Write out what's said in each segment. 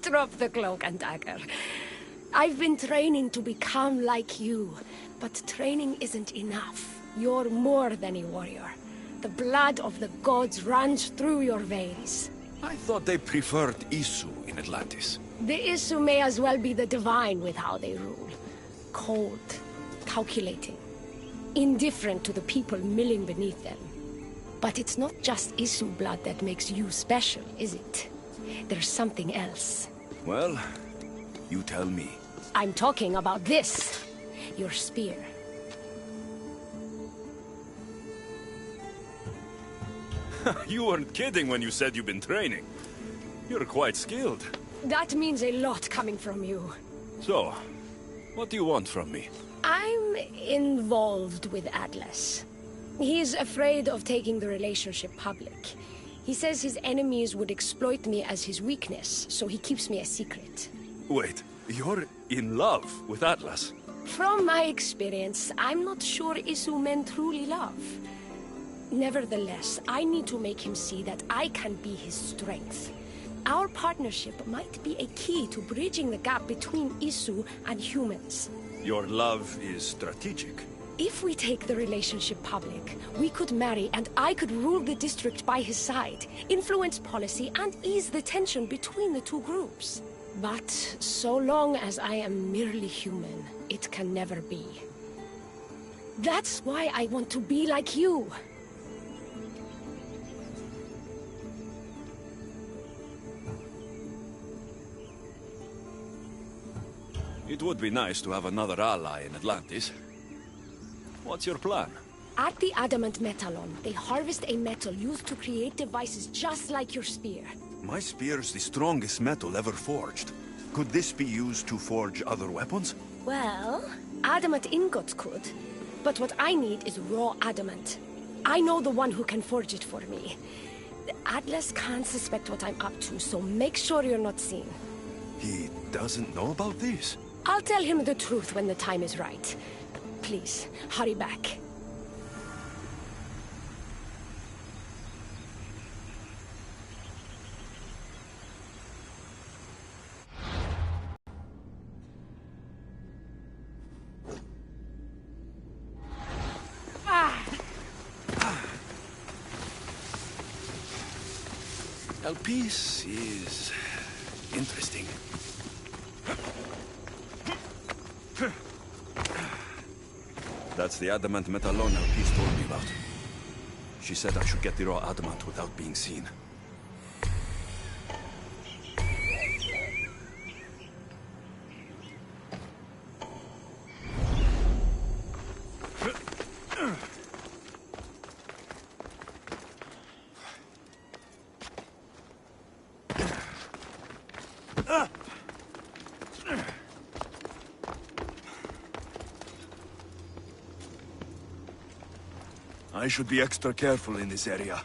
Drop the cloak and dagger. I've been training to become like you, but training isn't enough. You're more than a warrior. The blood of the gods runs through your veins. I thought they preferred Isu in Atlantis. The Isu may as well be the divine with how they rule. Cold, calculating, indifferent to the people milling beneath them. But it's not just Isu blood that makes you special, is it? There's something else. Well, you tell me. I'm talking about this. Your spear. You weren't kidding when you said you've been training. You're quite skilled. That means a lot coming from you. So, what do you want from me? I'm involved with Atlas. He's afraid of taking the relationship public. He says his enemies would exploit me as his weakness, so he keeps me a secret. Wait, you're in love with Atlas? From my experience, I'm not sure Isu men truly love. Nevertheless, I need to make him see that I can be his strength. Our partnership might be a key to bridging the gap between Isu and humans. Your love is strategic. If we take the relationship public, we could marry and I could rule the district by his side, influence policy and ease the tension between the two groups. But so long as I am merely human, it can never be. That's why I want to be like you. It would be nice to have another ally in Atlantis. What's your plan? At the Adamant Metallon, they harvest a metal used to create devices just like your spear. My spear's the strongest metal ever forged. Could this be used to forge other weapons? Well, adamant ingots could. But what I need is raw adamant. I know the one who can forge it for me. Atlas can't suspect what I'm up to, so make sure you're not seen. He doesn't know about this? I'll tell him the truth when the time is right. Please, hurry back. El Piece is interesting. That's the adamant metallon El Piece told me about. She said I should get the raw adamant without being seen. I should be extra careful in this area.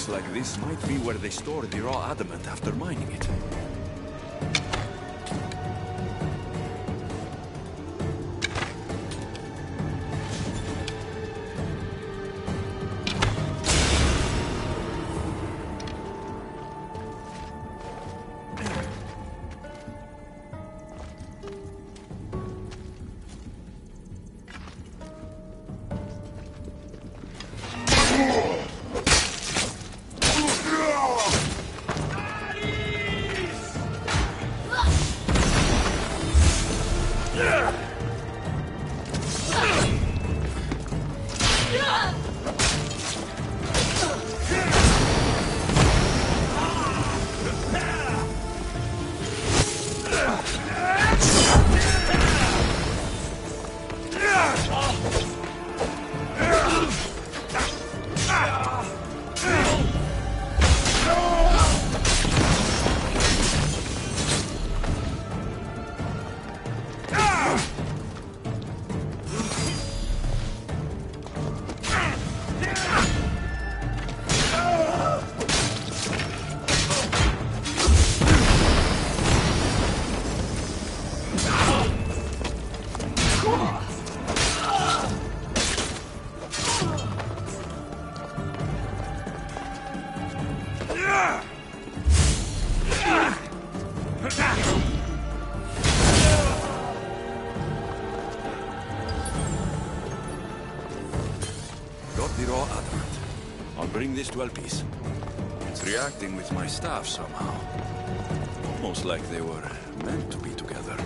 Looks like this might be where they store the raw adamant after mining it. Got the raw adamant. I'll bring this to Elpis. It's reacting with my staff somehow. Almost like they were meant to be together.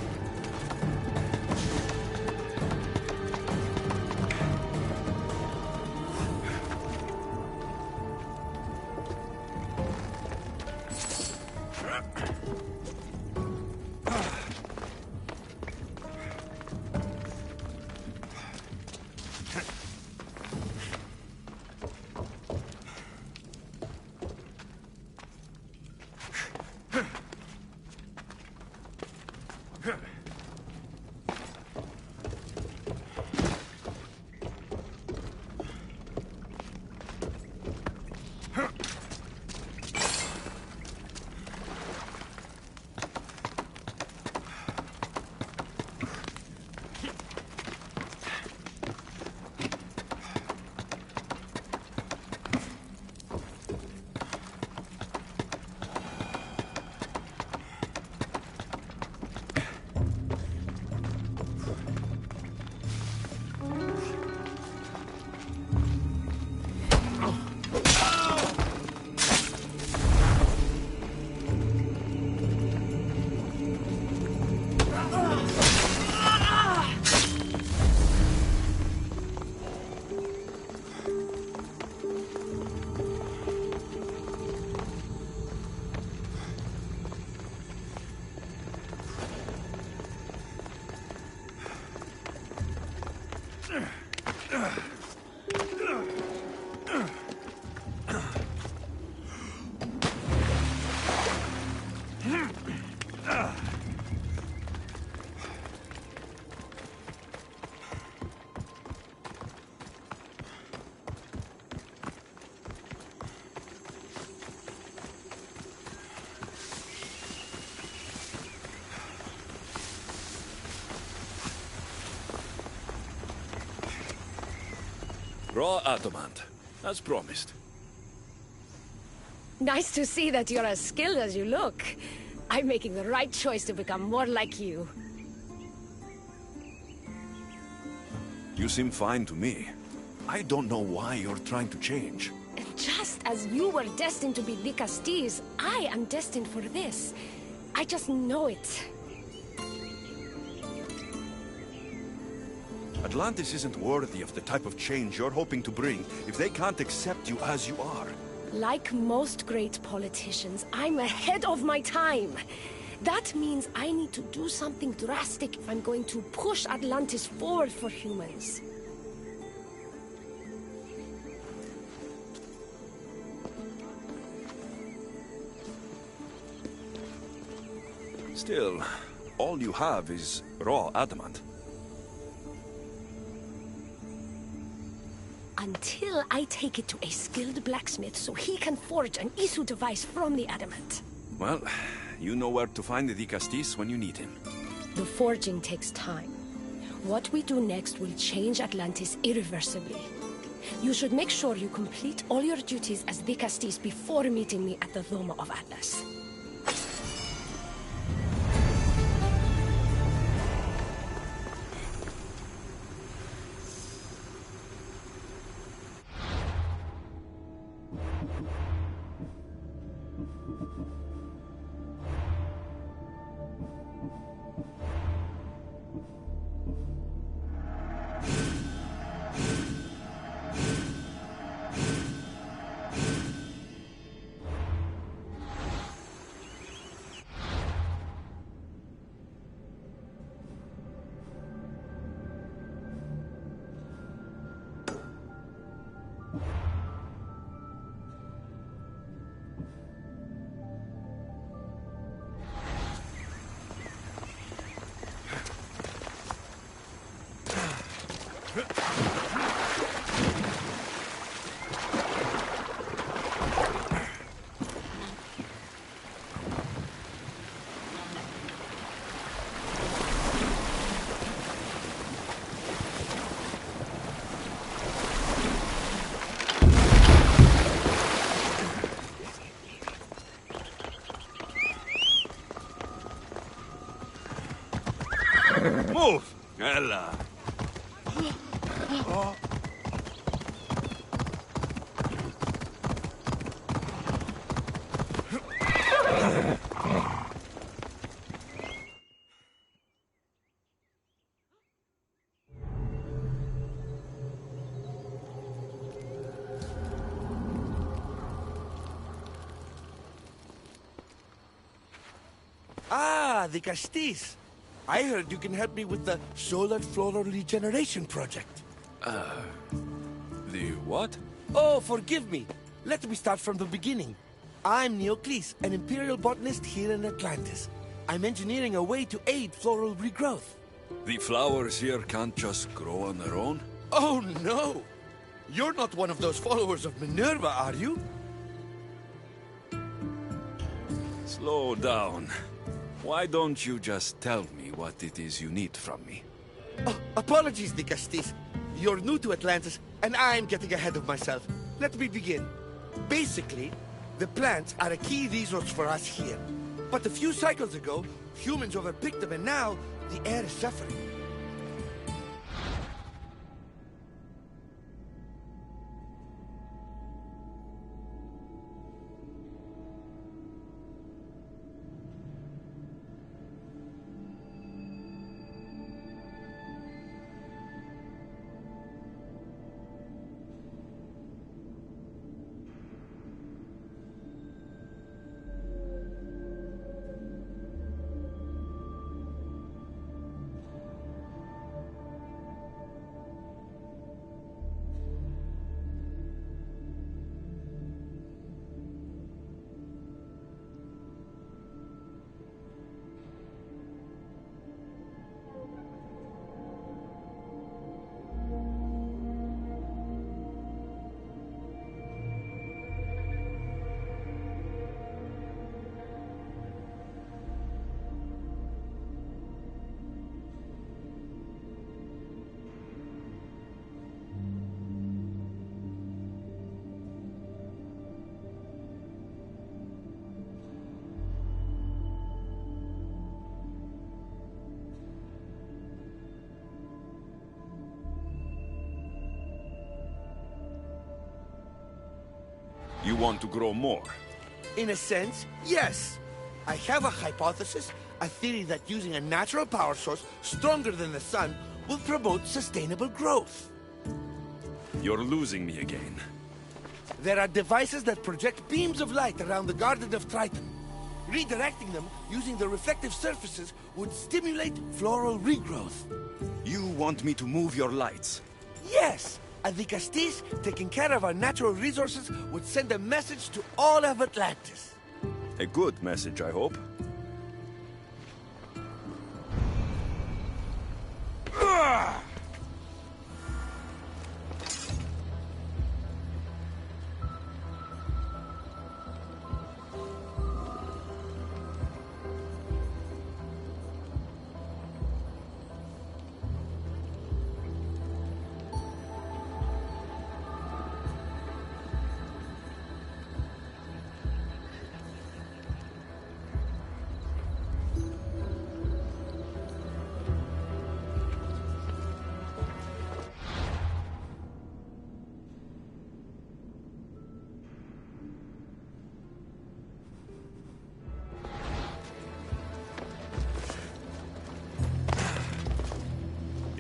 Raw adamant, as promised. Nice to see that you're as skilled as you look. I'm making the right choice to become more like you. You seem fine to me. I don't know why you're trying to change. And just as you were destined to be Dicastes, I am destined for this. I just know it. Atlantis isn't worthy of the type of change you're hoping to bring if they can't accept you as you are. Like most great politicians, I'm ahead of my time. That means I need to do something drastic if I'm going to push Atlantis forward for humans. Still, all you have is raw adamant. Until I take it to a skilled blacksmith so he can forge an Isu device from the adamant. Well, you know where to find the Castis when you need him. The forging takes time. What we do next will change Atlantis irreversibly. You should make sure you complete all your duties as the Castis before meeting me at the Doma of Atlas. Move! Ella! Ah, the Castis. I heard you can help me with the solar floral regeneration project. The what? Oh, forgive me. Let me start from the beginning. I'm Neocles, an imperial botanist here in Atlantis. I'm engineering a way to aid floral regrowth. The flowers here can't just grow on their own? Oh, no! You're not one of those followers of Minerva, are you? Slow down. Why don't you just tell me what it is you need from me? Oh, apologies, the Castis. You're new to Atlantis, and I'm getting ahead of myself. Let me begin. Basically, the plants are a key resource for us here. But a few cycles ago, humans overpicked them, and now the air is suffering. You want to grow more? In a sense, yes. I have a hypothesis, a theory that using a natural power source stronger than the sun will promote sustainable growth. You're losing me again. There are devices that project beams of light around the Garden of Triton. Redirecting them using the reflective surfaces would stimulate floral regrowth. You want me to move your lights? Yes! And the Castis, taking care of our natural resources, would send a message to all of Atlantis. A good message, I hope.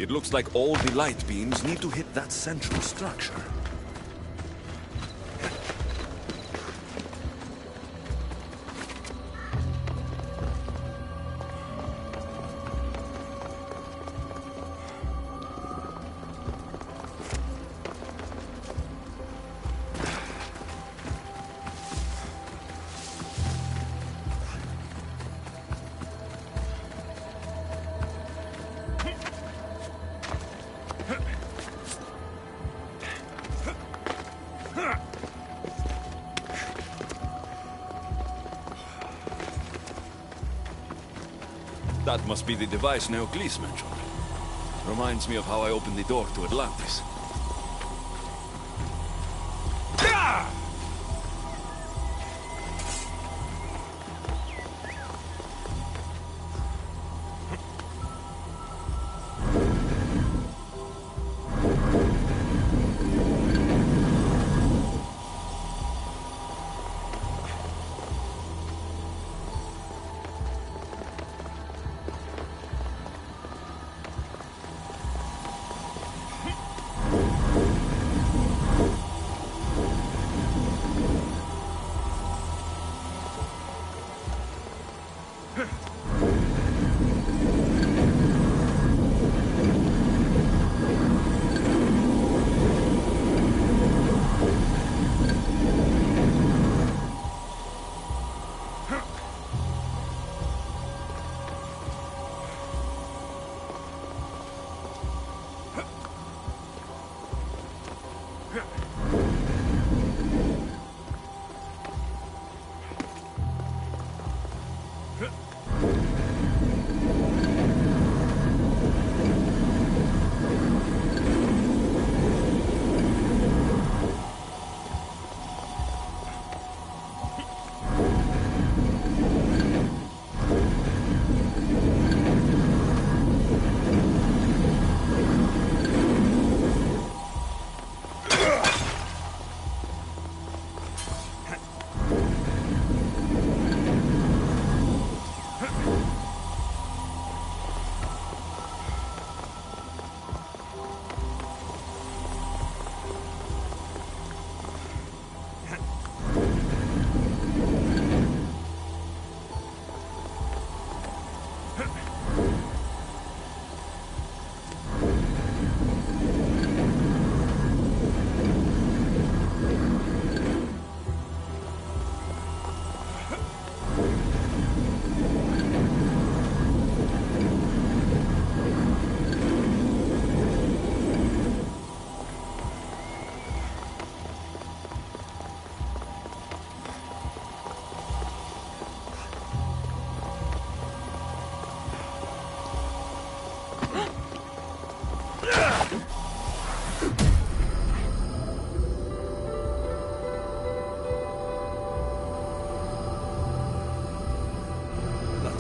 It looks like all the light beams need to hit that central structure. That must be the device Neocles mentioned. Reminds me of how I opened the door to Atlantis.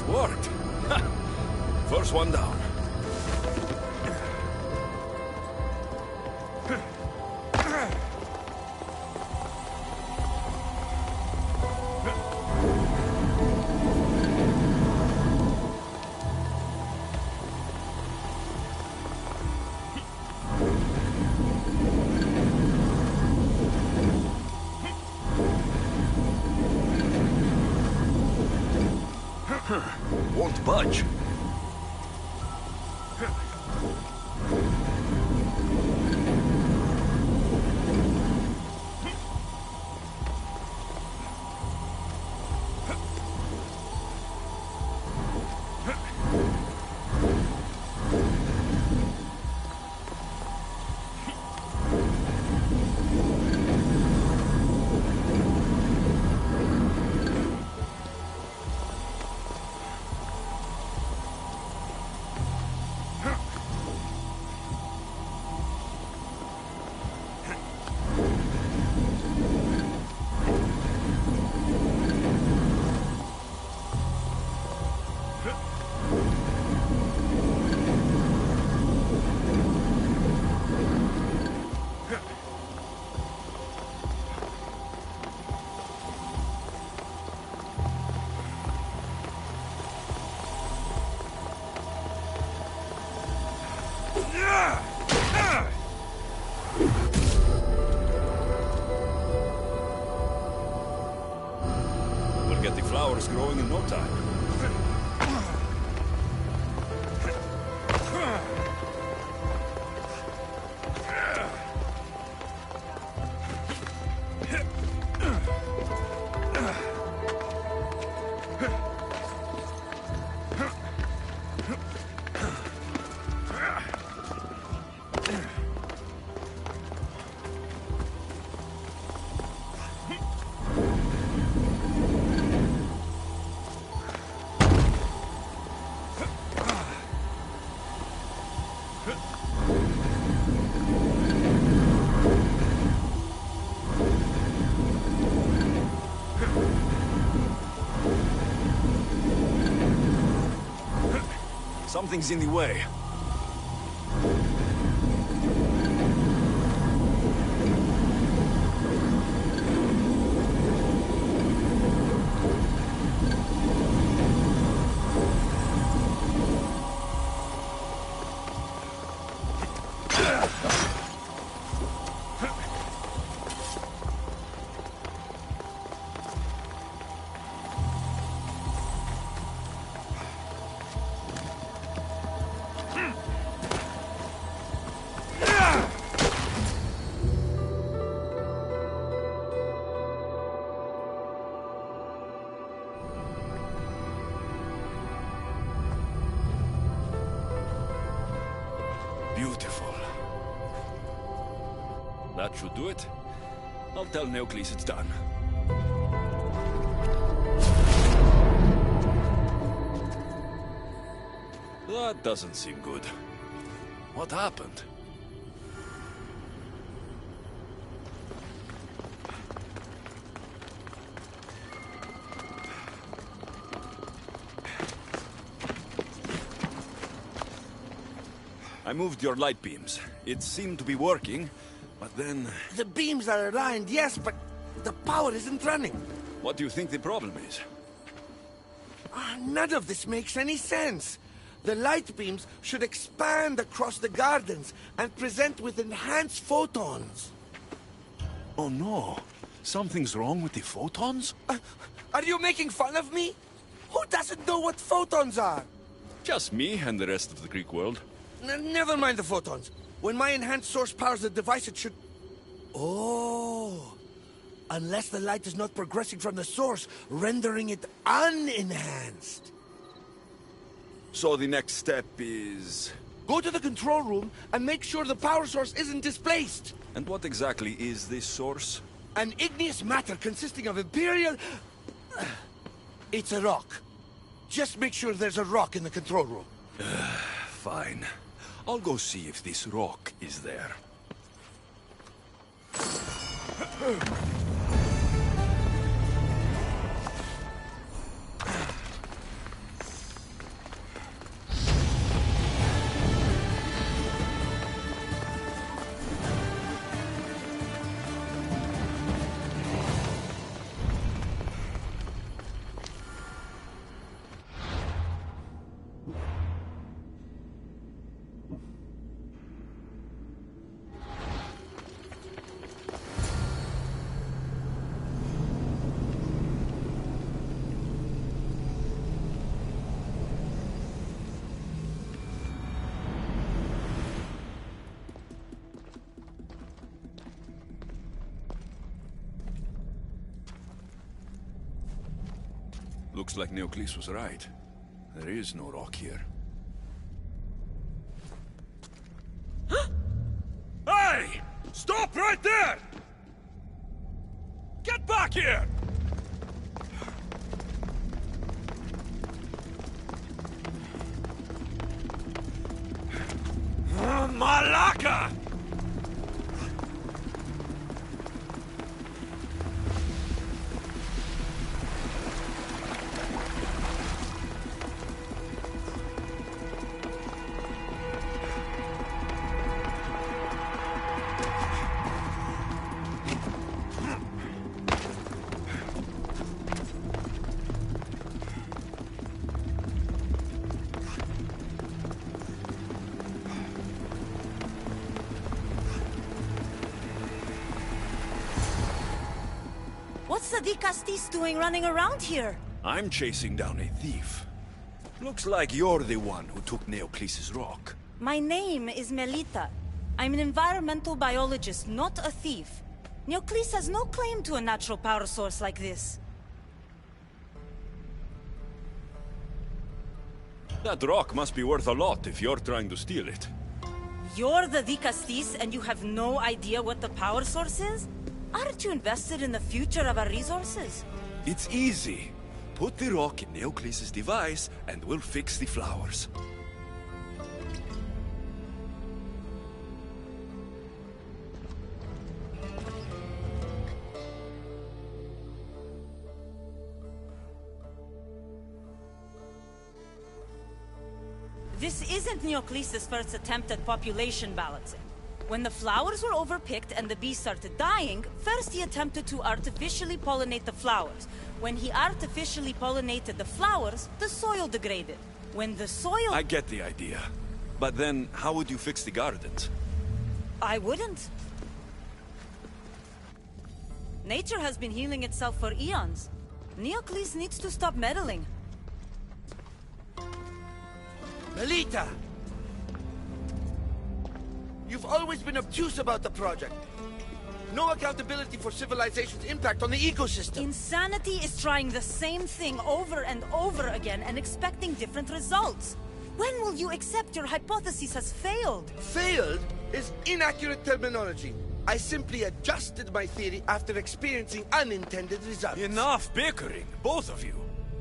Worked. First one down. Won't budge. power's growing in no time. Something's in the way. Beautiful. That should do it. I'll tell Neocles it's done. That doesn't seem good. What happened? I moved your light beams. It seemed to be working, but then... The beams are aligned, yes, but the power isn't running. What do you think the problem is? None of this makes any sense. The light beams should expand across the gardens and present with enhanced photons. Oh no. Something's wrong with the photons? Are you making fun of me? Who doesn't know what photons are? Just me and the rest of the Greek world. Never mind the photons. When my enhanced source powers the device, it should... Oh. Unless the light is not progressing from the source, rendering it unenhanced. So the next step is... Go to the control room and make sure the power source isn't displaced. And what exactly is this source? An igneous matter consisting of Imperial... It's a rock. Just make sure there's a rock in the control room. Fine. I'll go see if this rock is there. Looks like Neocles was right. There is no rock here. Hey! Stop right there! Get back here! Malaka! What's the Dicastis doing running around here? I'm chasing down a thief. Looks like you're the one who took Neocles' rock. My name is Melita. I'm an environmental biologist, not a thief. Neocles has no claim to a natural power source like this. That rock must be worth a lot if you're trying to steal it. You're the Dicastis and you have no idea what the power source is? Aren't you invested in the future of our resources? It's easy. Put the rock in Neocles' device, and we'll fix the flowers. This isn't Neocles' first attempt at population balancing. When the flowers were overpicked and the bees started dying, first he attempted to artificially pollinate the flowers. When he artificially pollinated the flowers, the soil degraded. When the soil... I get the idea. But then, how would you fix the gardens? I wouldn't. Nature has been healing itself for eons. Neocles needs to stop meddling. Melita! You've always been obtuse about the project. No accountability for civilization's impact on the ecosystem. Insanity is trying the same thing over and over again and expecting different results. When will you accept your hypothesis has failed? Failed is inaccurate terminology. I simply adjusted my theory after experiencing unintended results. Enough bickering, both of you.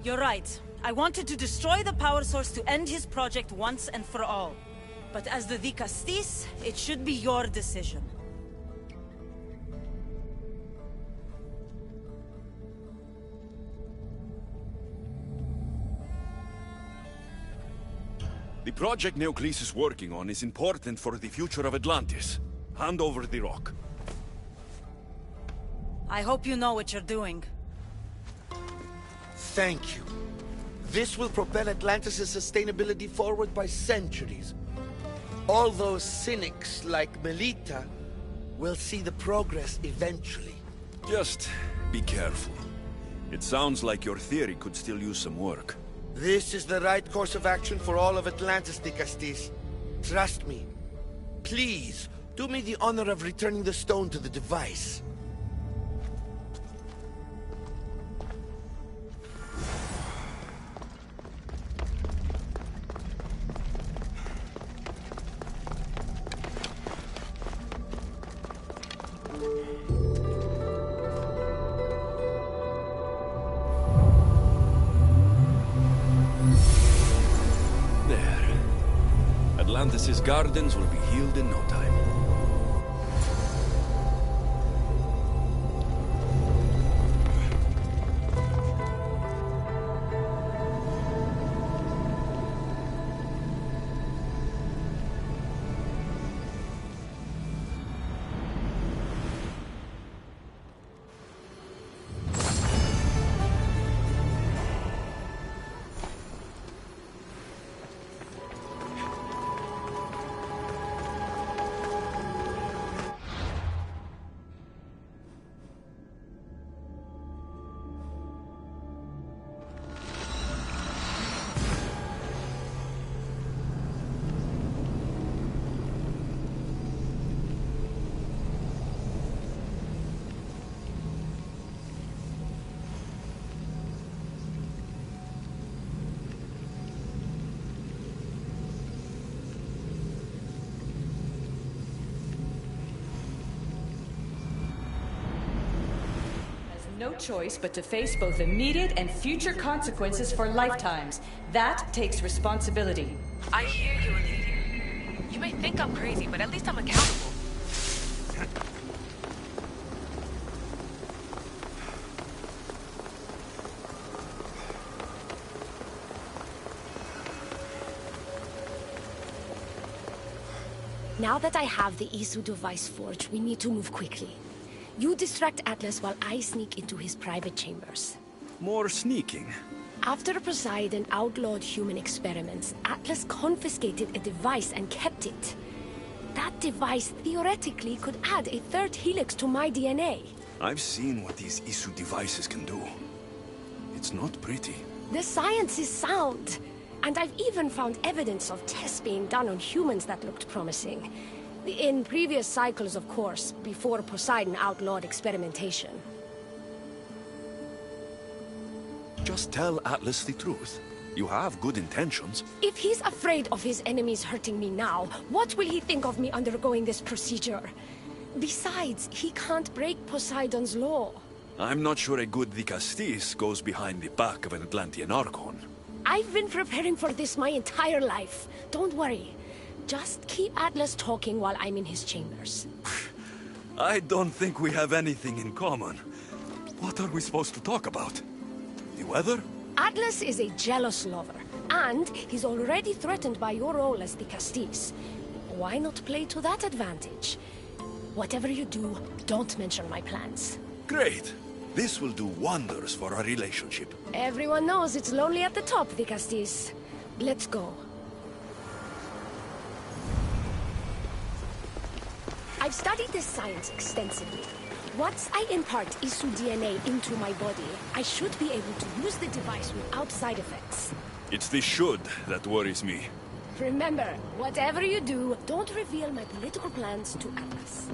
You're right. I wanted to destroy the power source to end his project once and for all. But as the Dicastis, it should be your decision. The project Neocles is working on is important for the future of Atlantis. Hand over the rock. I hope you know what you're doing. Thank you. This will propel Atlantis' sustainability forward by centuries. All those cynics like Melita will see the progress eventually. Just be careful. It sounds like your theory could still use some work. This is the right course of action for all of Atlantis, Dicastis. Trust me. Please, do me the honor of returning the stone to the device. Atlantis' gardens will be healed in no time. No choice but to face both immediate and future consequences for lifetimes. That takes responsibility. I hear you, Olivia. You may think I'm crazy, but at least I'm accountable. Now that I have the Isu device forged, we need to move quickly. You distract Atlas while I sneak into his private chambers. More sneaking. After Poseidon outlawed human experiments, Atlas confiscated a device and kept it. That device theoretically could add a third helix to my DNA. I've seen what these Isu devices can do. It's not pretty. The science is sound. And I've even found evidence of tests being done on humans that looked promising. In previous cycles, of course, before Poseidon outlawed experimentation. Just tell Atlas the truth. You have good intentions. If he's afraid of his enemies hurting me now, what will he think of me undergoing this procedure? Besides, he can't break Poseidon's law. I'm not sure a good Dicastis goes behind the back of an Atlantean Archon. I've been preparing for this my entire life. Don't worry. Just keep Atlas talking while I'm in his chambers. I don't think we have anything in common. What are we supposed to talk about? The weather? Atlas is a jealous lover, and he's already threatened by your role as the Castis. Why not play to that advantage? Whatever you do, don't mention my plans. Great. This will do wonders for our relationship. Everyone knows it's lonely at the top, the Castis. Let's go. I've studied this science extensively. Once I impart Isu DNA into my body, I should be able to use the device without side effects. It's the should that worries me. Remember, whatever you do, don't reveal my political plans to Atlas.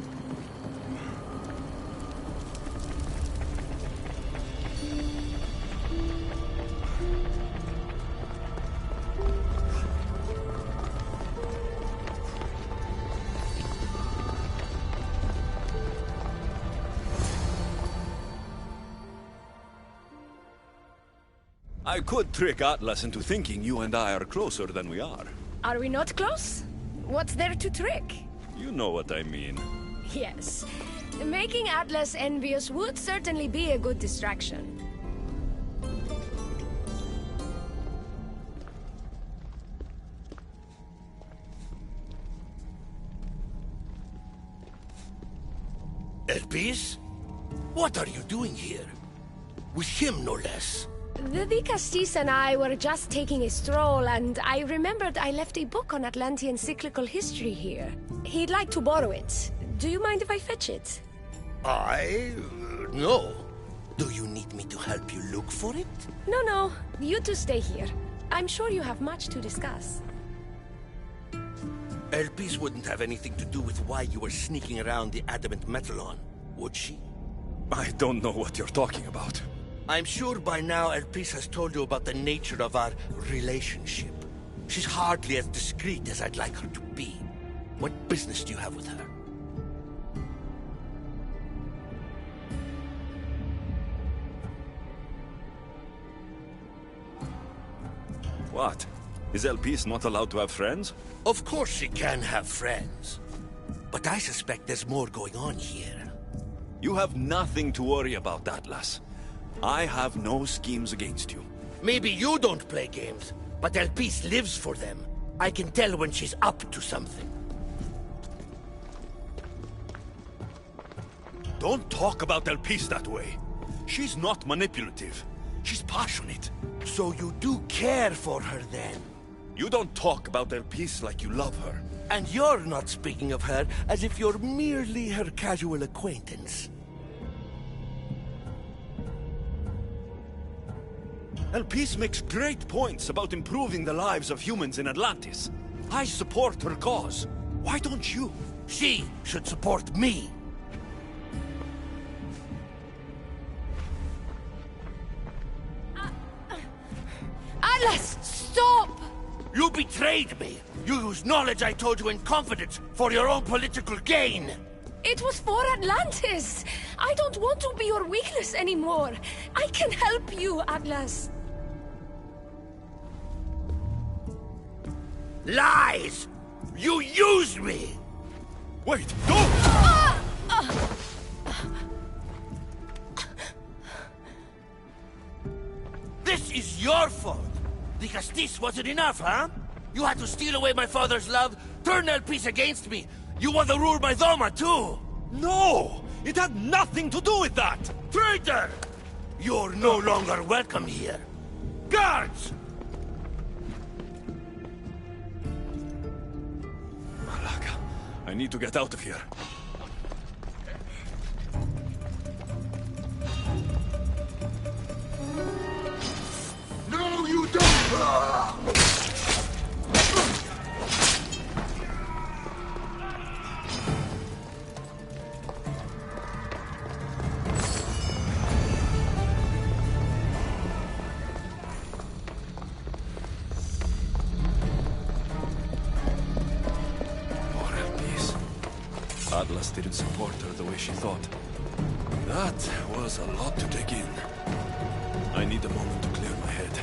I could trick Atlas into thinking you and I are closer than we are. Are we not close? What's there to trick? You know what I mean. Yes. Making Atlas envious would certainly be a good distraction. Elpis? What are you doing here? With him, no less. The Dicastis and I were just taking a stroll, and I remembered I left a book on Atlantean cyclical history here. He'd like to borrow it. Do you mind if I fetch it? No. Do you need me to help you look for it? No. You two stay here. I'm sure you have much to discuss. Elpis wouldn't have anything to do with why you were sneaking around the adamant Metalon, would she? I don't know what you're talking about. I'm sure by now Elpis has told you about the nature of our relationship. She's hardly as discreet as I'd like her to be. What business do you have with her? What? Is Elpis not allowed to have friends? Of course she can have friends. But I suspect there's more going on here. You have nothing to worry about, Atlas. I have no schemes against you. Maybe you don't play games, but Elpis lives for them. I can tell when she's up to something. Don't talk about Elpis that way. She's not manipulative. She's passionate. So you do care for her then? You don't talk about Elpis like you love her. And you're not speaking of her as if you're merely her casual acquaintance. Elpis makes great points about improving the lives of humans in Atlantis. I support her cause. Why don't you? She should support me. Atlas, stop! You betrayed me! You used knowledge I told you in confidence for your own political gain! It was for Atlantis! I don't want to be your weakness anymore. I can help you, Atlas. Lies! You used me! Wait, don't! This is your fault! The Castis wasn't enough, huh? You had to steal away my father's love, turn Elpis against me. You want to rule my Doma, too! No! It had nothing to do with that! Traitor! You're no longer welcome here. Guards! Malaka, I need to get out of here. Atlas didn't support her the way she thought. That was a lot to take in. I need a moment to clear my head.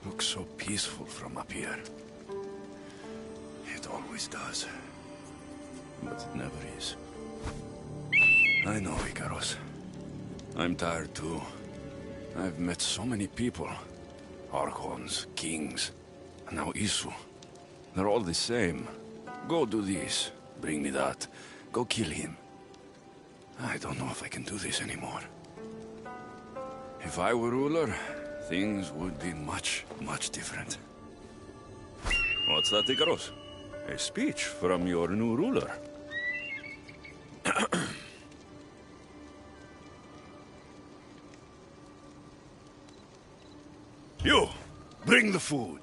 Looks so peaceful from up here. It always does. But it never is. I know, Icaros. I'm tired too. I've met so many people. Archons, kings, and now Isu. They're all the same. Go do this, bring me that, go kill him. I don't know if I can do this anymore. If I were ruler, things would be much, much different. What's that, Icaros? A speech from your new ruler. You, bring the food.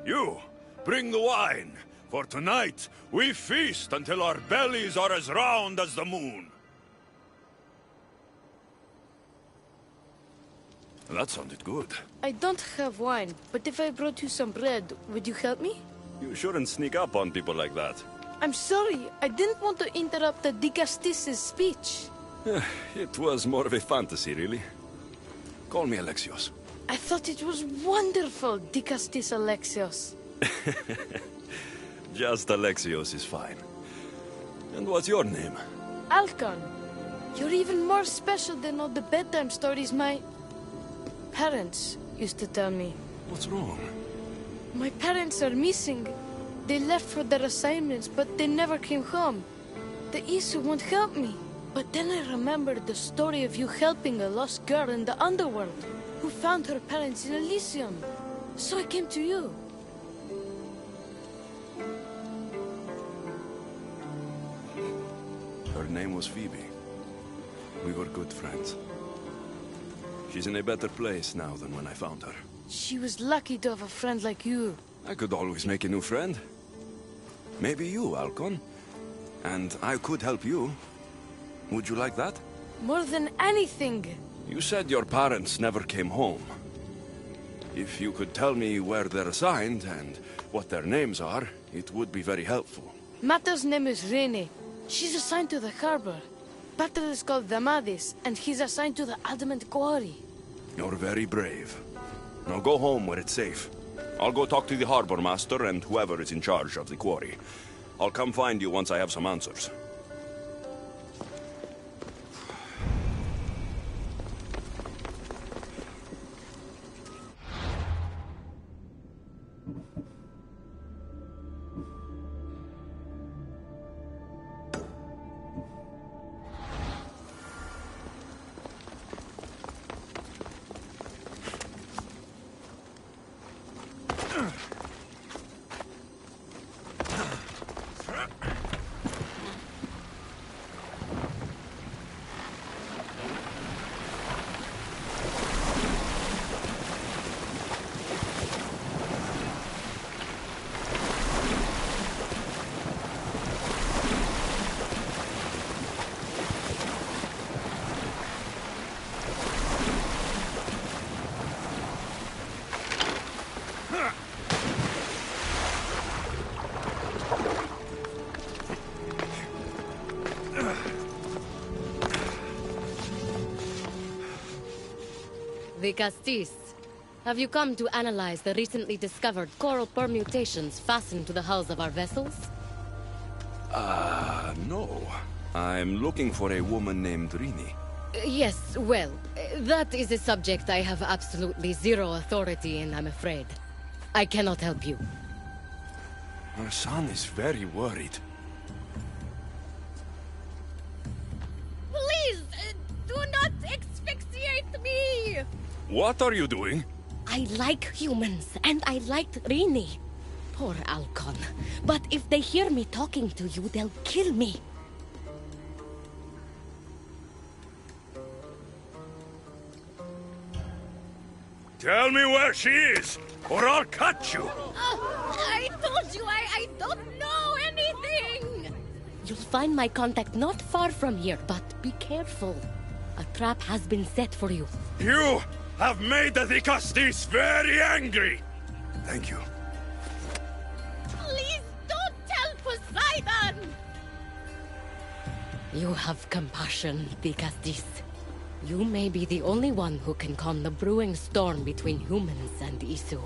You, bring the wine. For tonight, we feast until our bellies are as round as the moon. That sounded good. I don't have wine, but if I brought you some bread, would you help me? You shouldn't sneak up on people like that. I'm sorry, I didn't want to interrupt the Dicastis' speech. It was more of a fantasy, really. Call me Alexios. I thought it was wonderful, Dicastis Alexios. Just Alexios is fine. And what's your name? Alcon. You're even more special than all the bedtime stories my parents used to tell me. What's wrong? My parents are missing. They left for their assignments, but they never came home. The Isu won't help me. But then I remembered the story of you helping a lost girl in the underworld, who found her parents in Elysium. So I came to you. Her name was Phoebe. We were good friends. She's in a better place now than when I found her. She was lucky to have a friend like you. I could always make a new friend. Maybe you, Alcon. And I could help you. Would you like that? More than anything. You said your parents never came home. If you could tell me where they're assigned and what their names are, it would be very helpful. Mata's name is Rene. She's assigned to the harbor. Pater is called Damadis, and he's assigned to the Adamant Quarry. You're very brave. Now go home where it's safe. I'll go talk to the harbor master and whoever is in charge of the quarry. I'll come find you once I have some answers. The Castis. Have you come to analyze the recently discovered coral permutations fastened to the hulls of our vessels? No. I'm looking for a woman named Rini. Yes, well, that is a subject I have absolutely zero authority in, I'm afraid. I cannot help you. Our son is very worried. Please, do not asphyxiate me! What are you doing? I like humans, and I liked Rini. Poor Alcon. But if they hear me talking to you, they'll kill me. Tell me where she is, or I'll cut you! I told you I don't know anything! You'll find my contact not far from here, but be careful. A trap has been set for you. You have made the Castis very angry! Thank you. Please don't tell Poseidon! You have compassion, Castis. You may be the only one who can calm the brewing storm between humans and Isu.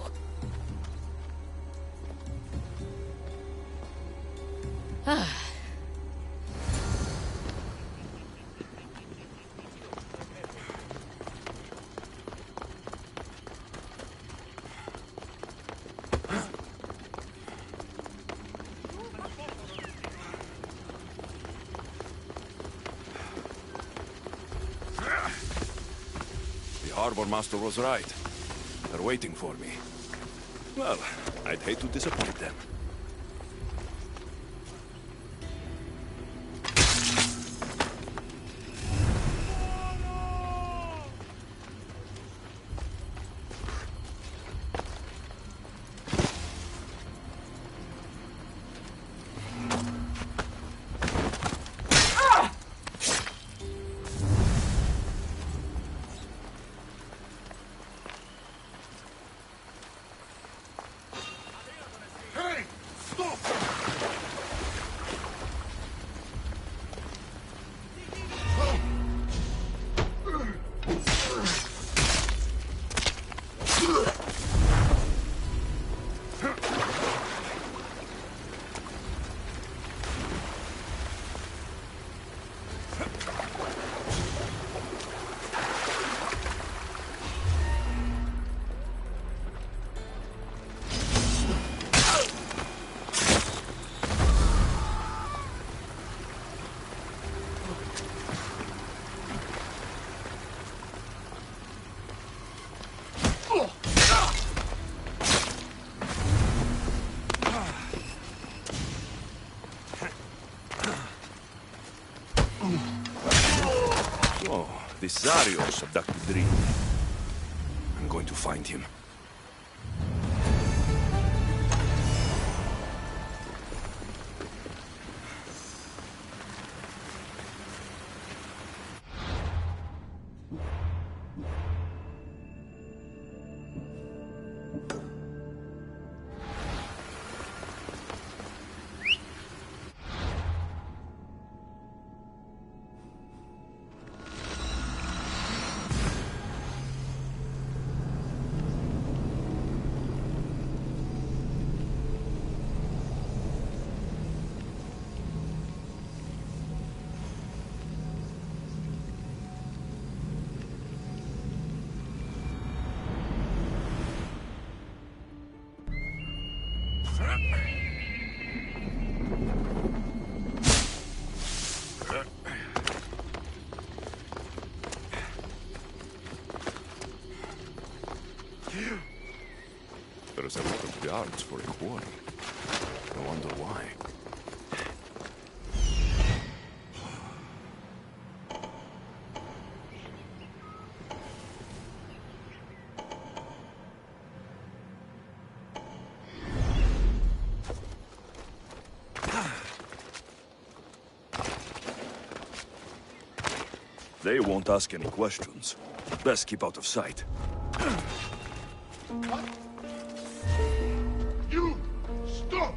Harbor Master was right. They're waiting for me. Well, I'd hate to disappoint them. The Zarios abducted Rini. find him. There's a lot of guards for a quarry. I wonder why. They won't ask any questions. Best keep out of sight. You stop!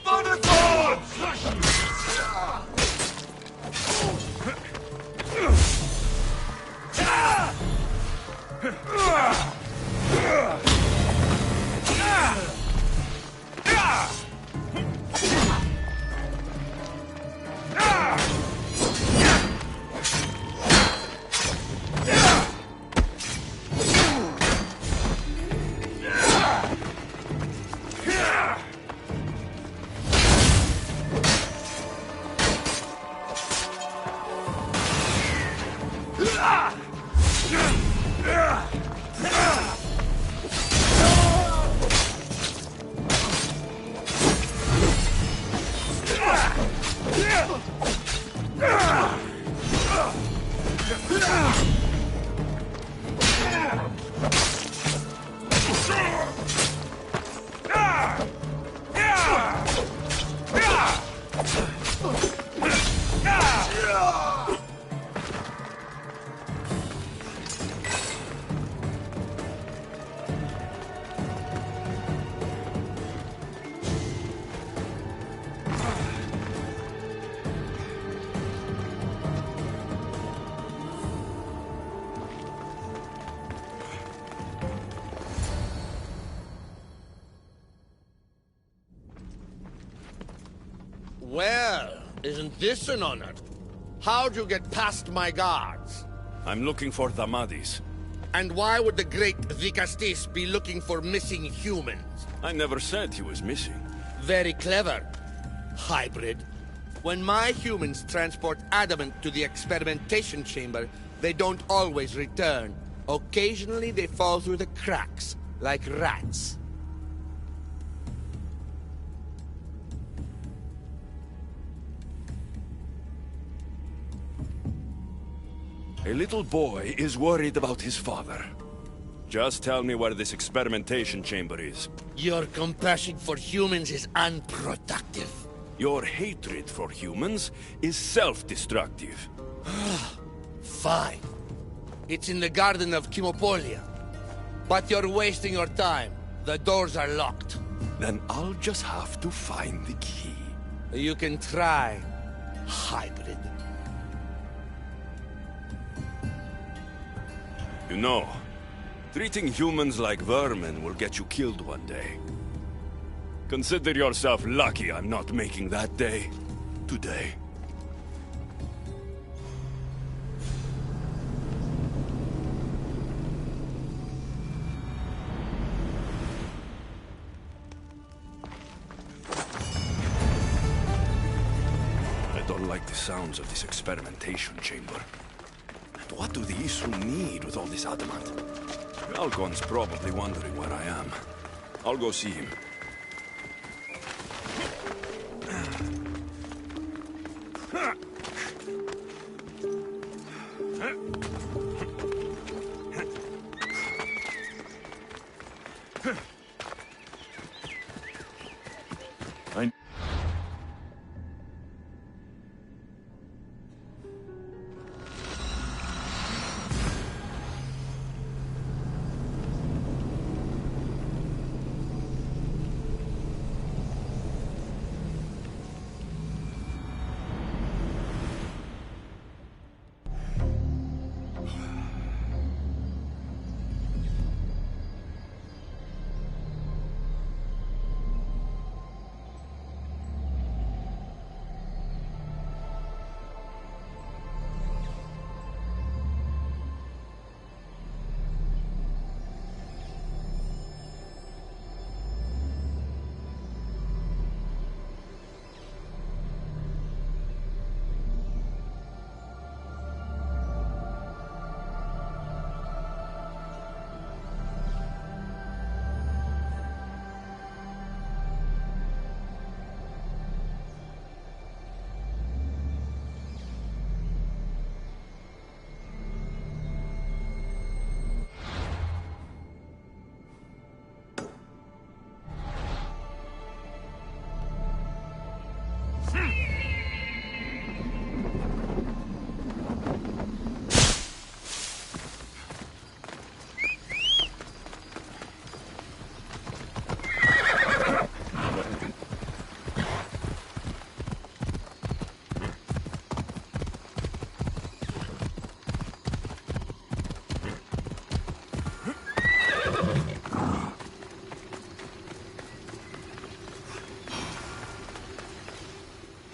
Thunderbolt! Well, isn't this an honor? How'd you get past my guards? I'm looking for Damadis. And why would the great Vikastis be looking for missing humans? I never said he was missing. Very clever. Hybrid. When my humans transport adamant to the experimentation chamber, they don't always return. Occasionally they fall through the cracks, like rats. A little boy is worried about his father. Just tell me where this experimentation chamber is. Your compassion for humans is unproductive. Your hatred for humans is self-destructive. Fine. It's in the Garden of Kimopolia. But you're wasting your time. The doors are locked. Then I'll just have to find the key. You can try, hybrid. You know, treating humans like vermin will get you killed one day. Consider yourself lucky I'm not making that day today. I don't like the sounds of this experimentation chamber. And what do the Isu need with all this adamant? Algon's probably wondering where I am. I'll go see him.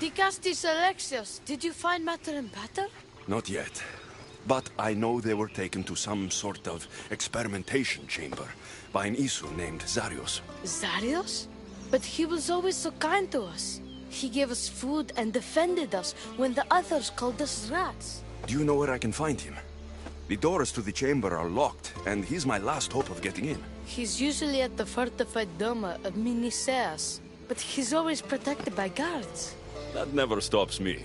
Dicastis Alexios, did you find Mater and Pater? Not yet. But I know they were taken to some sort of experimentation chamber by an Isu named Zarios. Zarios? But he was always so kind to us. He gave us food and defended us when the others called us rats. Do you know where I can find him? The doors to the chamber are locked, and he's my last hope of getting in. He's usually at the fortified Doma of Miniseas, but he's always protected by guards. That never stops me.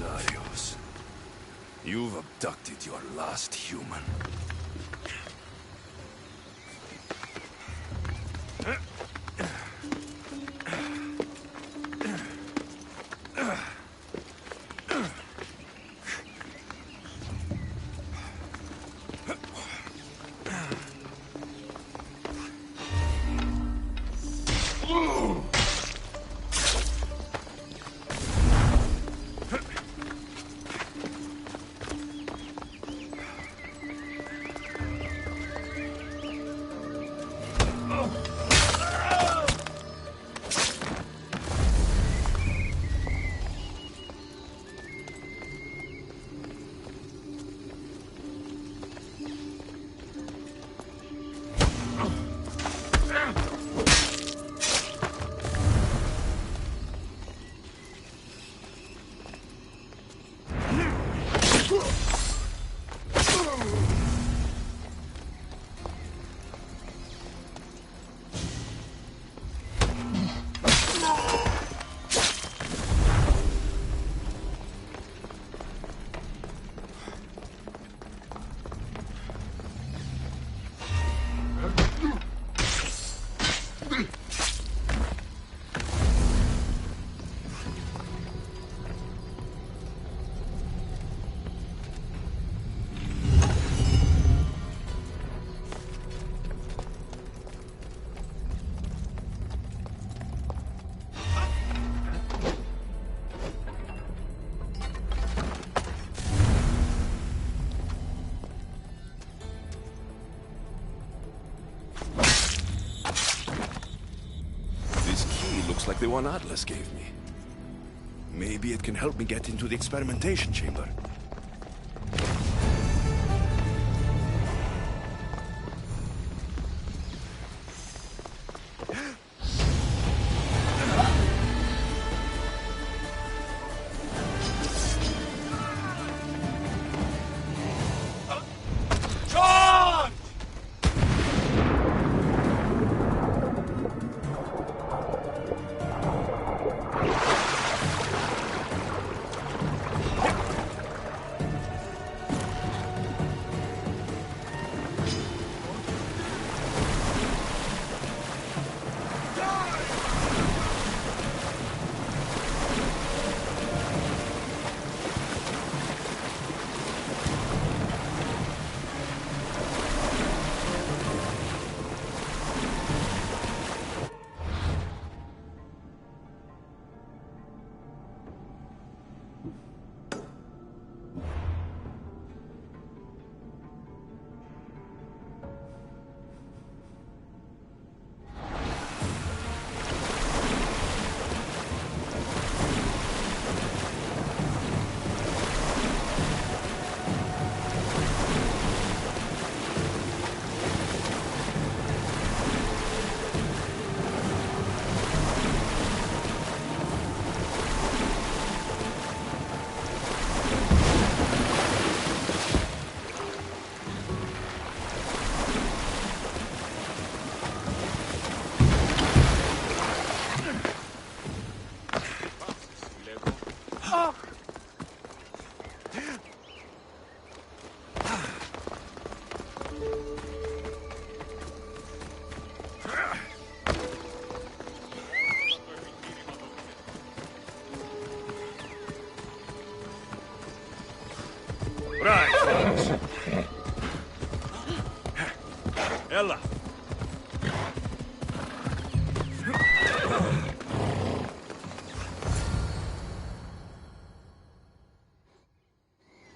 Larios, you've abducted your last human. Like the one Atlas gave me. Maybe it can help me get into the experimentation chamber. Ella!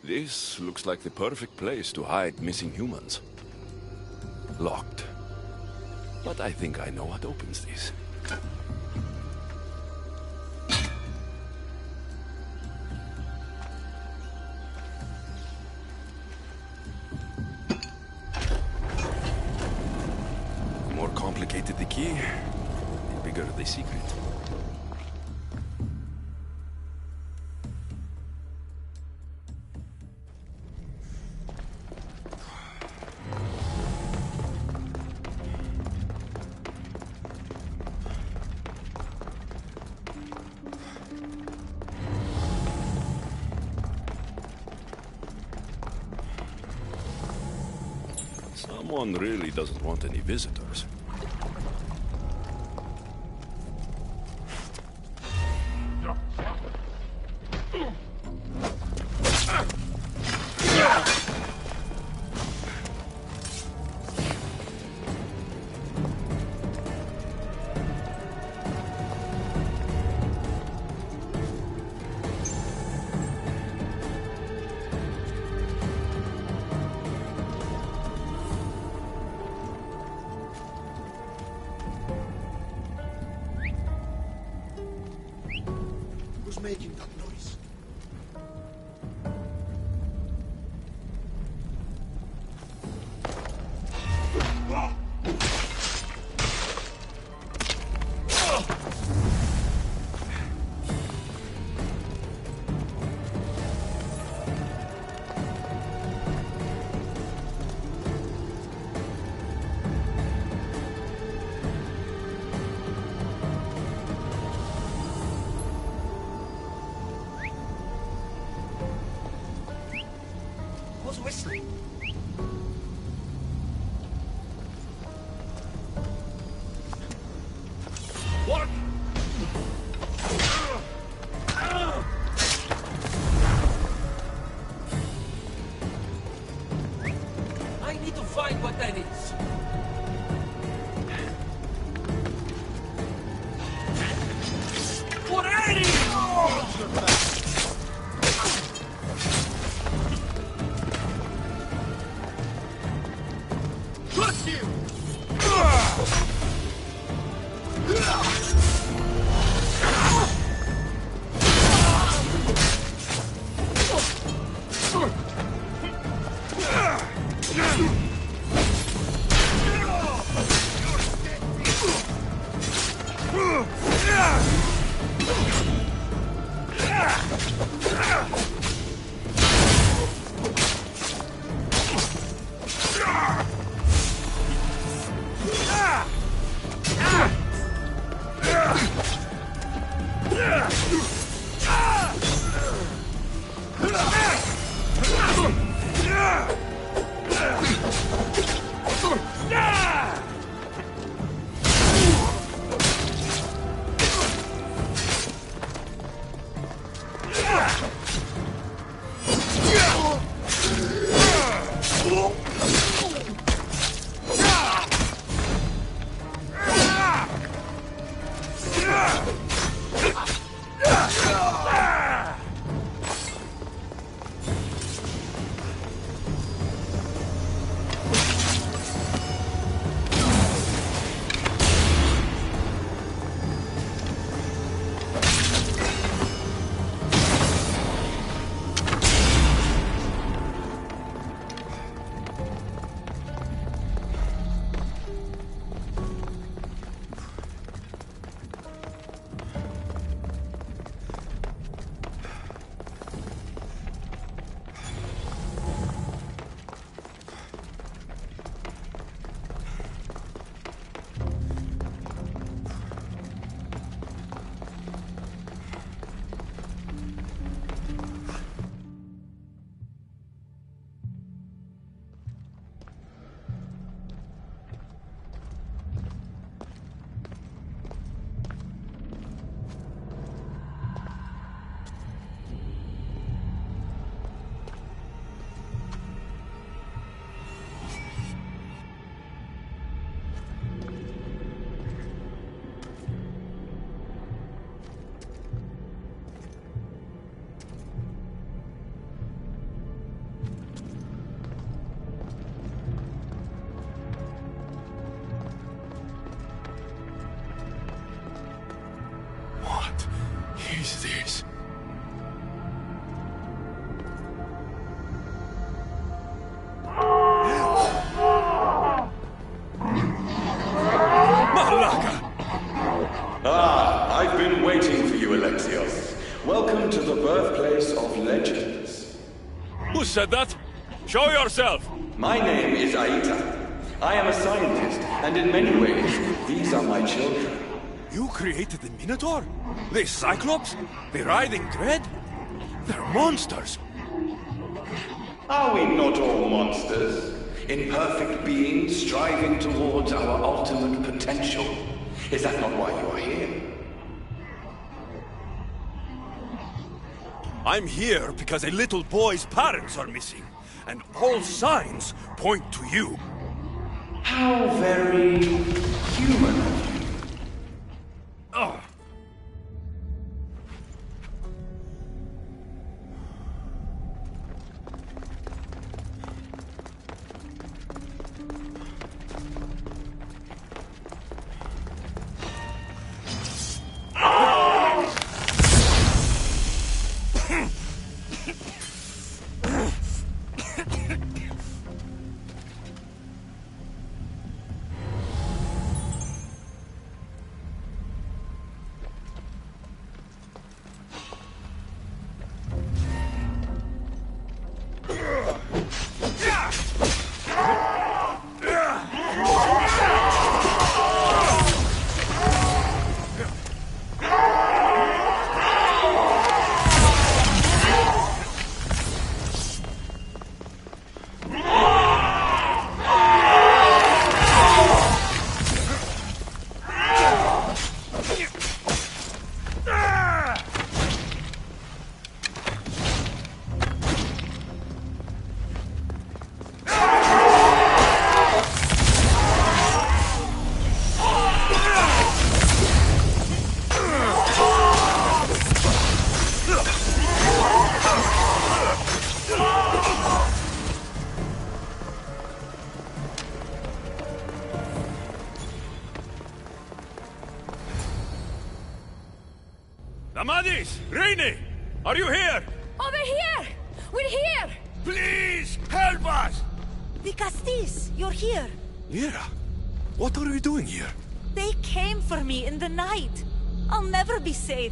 This looks like the perfect place to hide missing humans. Locked. But I think I know what opens this. The more complicated the key, the bigger the secret. Someone really doesn't want any visitors. Who's making that noise? Who's whistling? What? I need to find what that is. What are you? Got him! is this? Malaka! Ah, I've been waiting for you, Alexios. Welcome to the birthplace of legends. Who said that? Show yourself! My name is Aita. I am a scientist, and in many ways, these are my children. You created the Minotaur? The Cyclops? The Writhing Dread? They're monsters! Are we not all monsters? Imperfect beings striving towards our ultimate potential. Is that not why you are here? I'm here because a little boy's parents are missing, and all signs point to you. How very human of you. Ugh. Amadis! Rainy! Are you here? Over here! We're here! Please, help us! The Castis, you're here. Lyra, what are you doing here? They came for me in the night. I'll never be safe.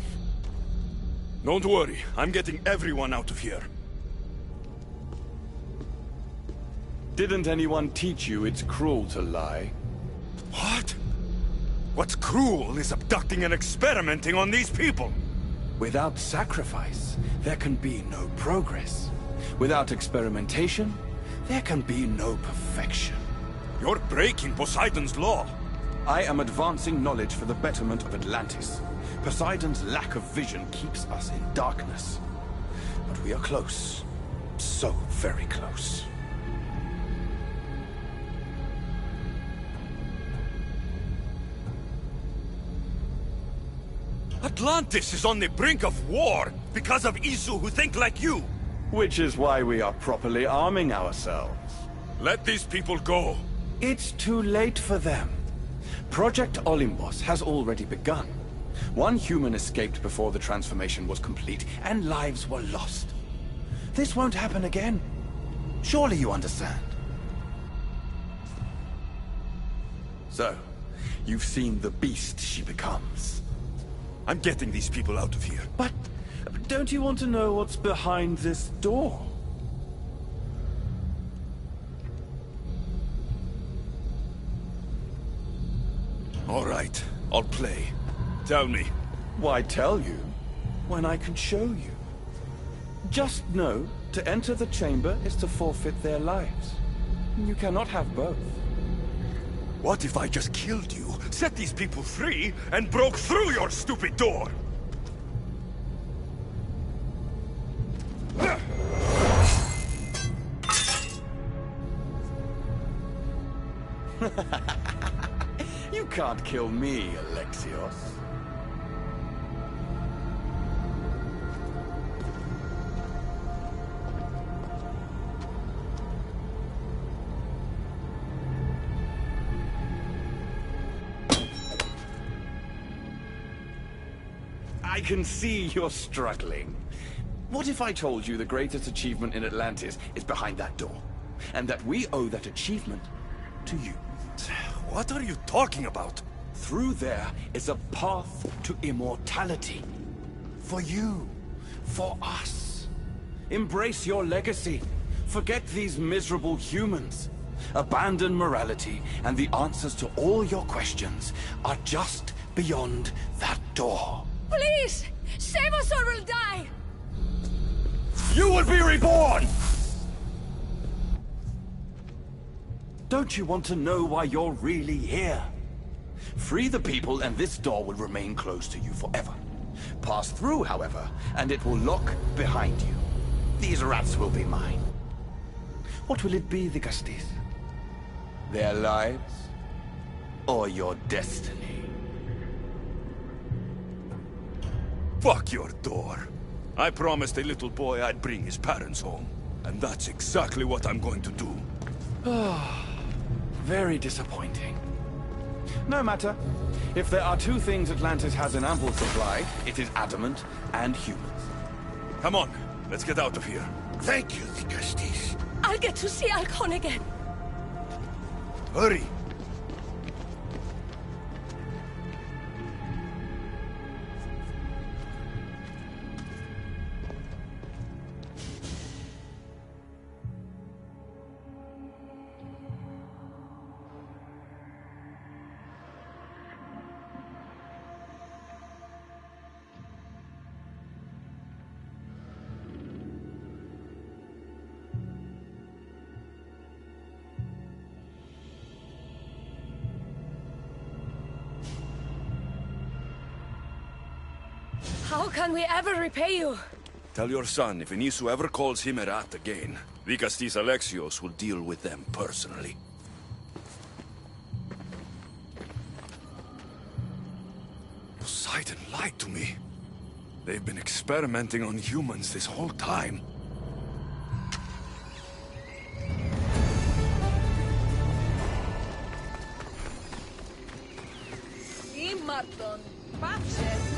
Don't worry, I'm getting everyone out of here. Didn't anyone teach you it's cruel to lie? What? What's cruel is abducting and experimenting on these people. Without sacrifice, there can be no progress. Without experimentation, there can be no perfection. You're breaking Poseidon's law. I am advancing knowledge for the betterment of Atlantis. Poseidon's lack of vision keeps us in darkness. But we are close. So very close. Atlantis is on the brink of war because of Isu who think like you. Which is why we are properly arming ourselves. Let these people go. It's too late for them. Project Olympus has already begun. One human escaped before the transformation was complete, and lives were lost. This won't happen again. Surely you understand. So, you've seen the beast she becomes. I'm getting these people out of here. But don't you want to know what's behind this door? All right, I'll play. Tell me. Why tell you when I can show you? Just know, to enter the chamber is to forfeit their lives. You cannot have both. What if I just killed you, set these people free, and broke through your stupid door? You can't kill me, Alexios. I can see you're struggling. What if I told you the greatest achievement in Atlantis is behind that door? And that we owe that achievement to you? What are you talking about? Through there is a path to immortality. For you. For us. Embrace your legacy. Forget these miserable humans. Abandon morality, and the answers to all your questions are just beyond that door. Please! Save us or we'll die! You will be reborn! Don't you want to know why you're really here? Free the people and this door will remain closed to you forever. Pass through, however, and it will lock behind you. These rats will be mine. What will it be, the Castis? Their lives? Or your destiny? Fuck your door. I promised a little boy I'd bring his parents home. And that's exactly what I'm going to do. Very disappointing. No matter. If there are two things Atlantis has in ample supply, it is adamant and humans. Come on, let's get out of here. Thank you, the Castis. I'll get to see Alcon again. Hurry! How can we ever repay you? Tell your son if Inisu ever calls him a rat again, Vicastis Alexios will deal with them personally. Poseidon lied to me. They've been experimenting on humans this whole time. Imarton, patrze!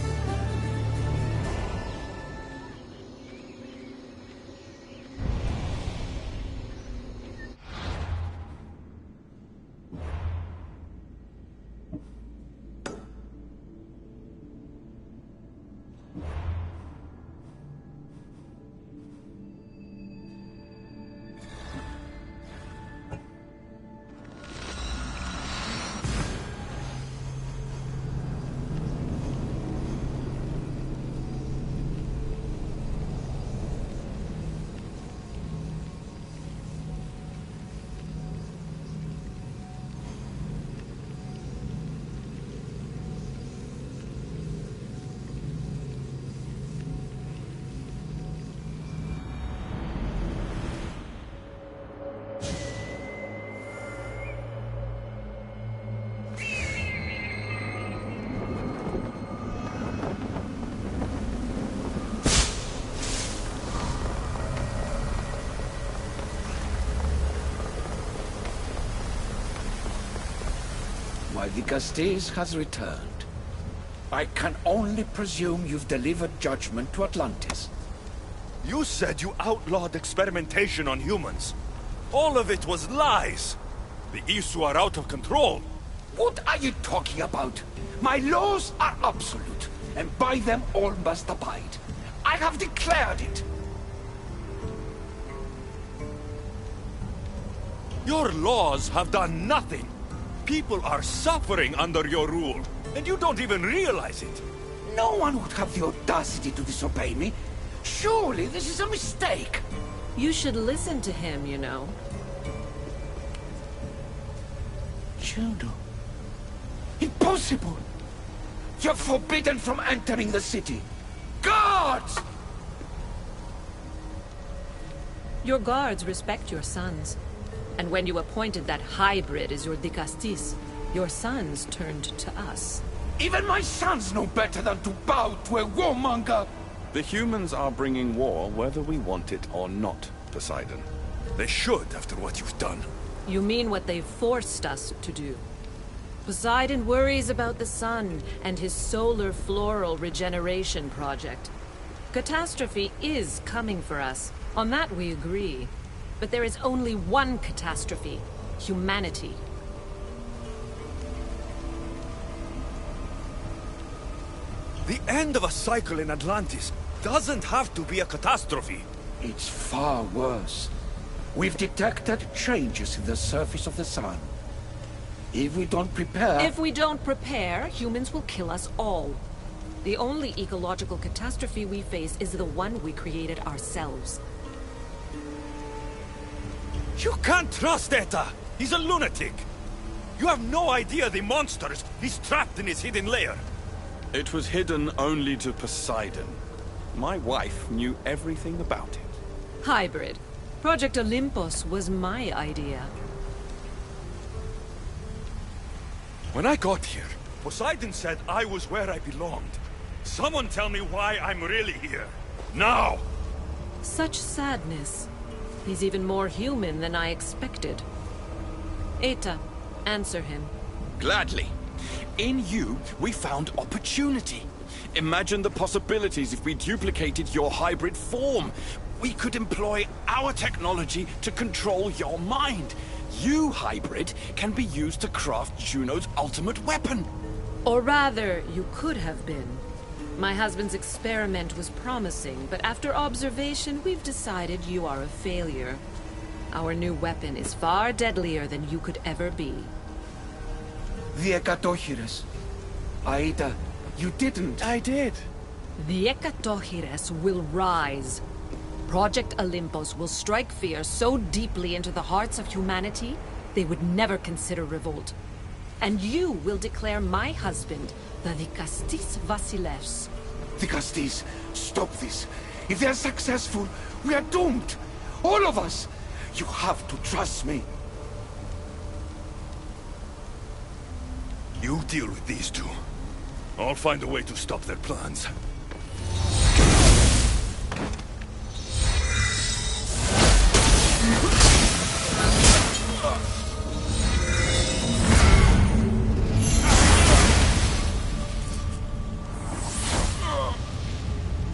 Why, the Castes has returned. I can only presume you've delivered judgment to Atlantis. You said you outlawed experimentation on humans. All of it was lies. The Isu are out of control. What are you talking about? My laws are absolute, and by them all must abide. I have declared it. Your laws have done nothing. People are suffering under your rule, and you don't even realize it. No one would have the audacity to disobey me. Surely this is a mistake. You should listen to him, you know. Juno. Impossible! You're forbidden from entering the city. Guards! Your guards respect your sons. And when you appointed that hybrid as your Dicastis, your sons turned to us. Even my sons know better than to bow to a warmonger! The humans are bringing war whether we want it or not, They should, after what you've done. You mean what they've forced us to do? Poseidon worries about the sun and his solar floral regeneration project. Catastrophe is coming for us. On that we agree. But there is only one catastrophe: humanity. The end of a cycle in Atlantis doesn't have to be a catastrophe. It's far worse. We've detected changes in the surface of the sun. If we don't prepare... If we don't prepare, humans will kill us all. The only ecological catastrophe we face is the one we created ourselves. You can't trust Eta! He's a lunatic! You have no idea the monsters he's trapped in his hidden lair! It was hidden only to Poseidon. My wife knew everything about it. Hybrid. Project Olympus was my idea. When I got here, Poseidon said I was where I belonged. Someone tell me why I'm really here. Now! Such sadness. He's even more human than I expected. Eta, answer him. Gladly. In you, we found opportunity. Imagine the possibilities if we duplicated your hybrid form. We could employ our technology to control your mind. You, hybrid, can be used to craft Juno's ultimate weapon. Or rather, you could have been. My husband's experiment was promising, but after observation, we've decided you are a failure. Our new weapon is far deadlier than you could ever be. The Ekatochires. Aida, you didn't. I did. The Ekatochires will rise. Project Olympus will strike fear so deeply into the hearts of humanity, they would never consider revolt. And you will declare my husband the Dikastis Vasilevs. Dikastis, stop this. If they're successful, we are doomed. All of us. You have to trust me. You deal with these two. I'll find a way to stop their plans.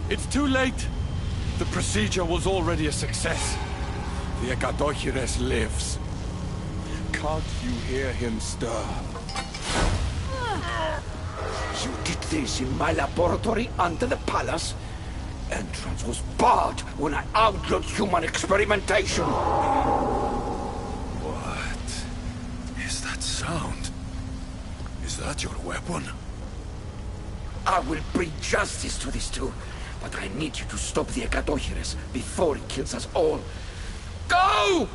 It's too late. The procedure was already a success. The Ekatochires lives. Can't you hear him stir? You did this in my laboratory under the palace. Entrance was barred when I outlawed human experimentation. What is that sound? Is that your weapon? I will bring justice to these two, but I need you to stop the Ekatochires before it kills us all. Go!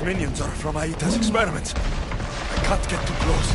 Minions are from Aita's experiments. I can't get too close.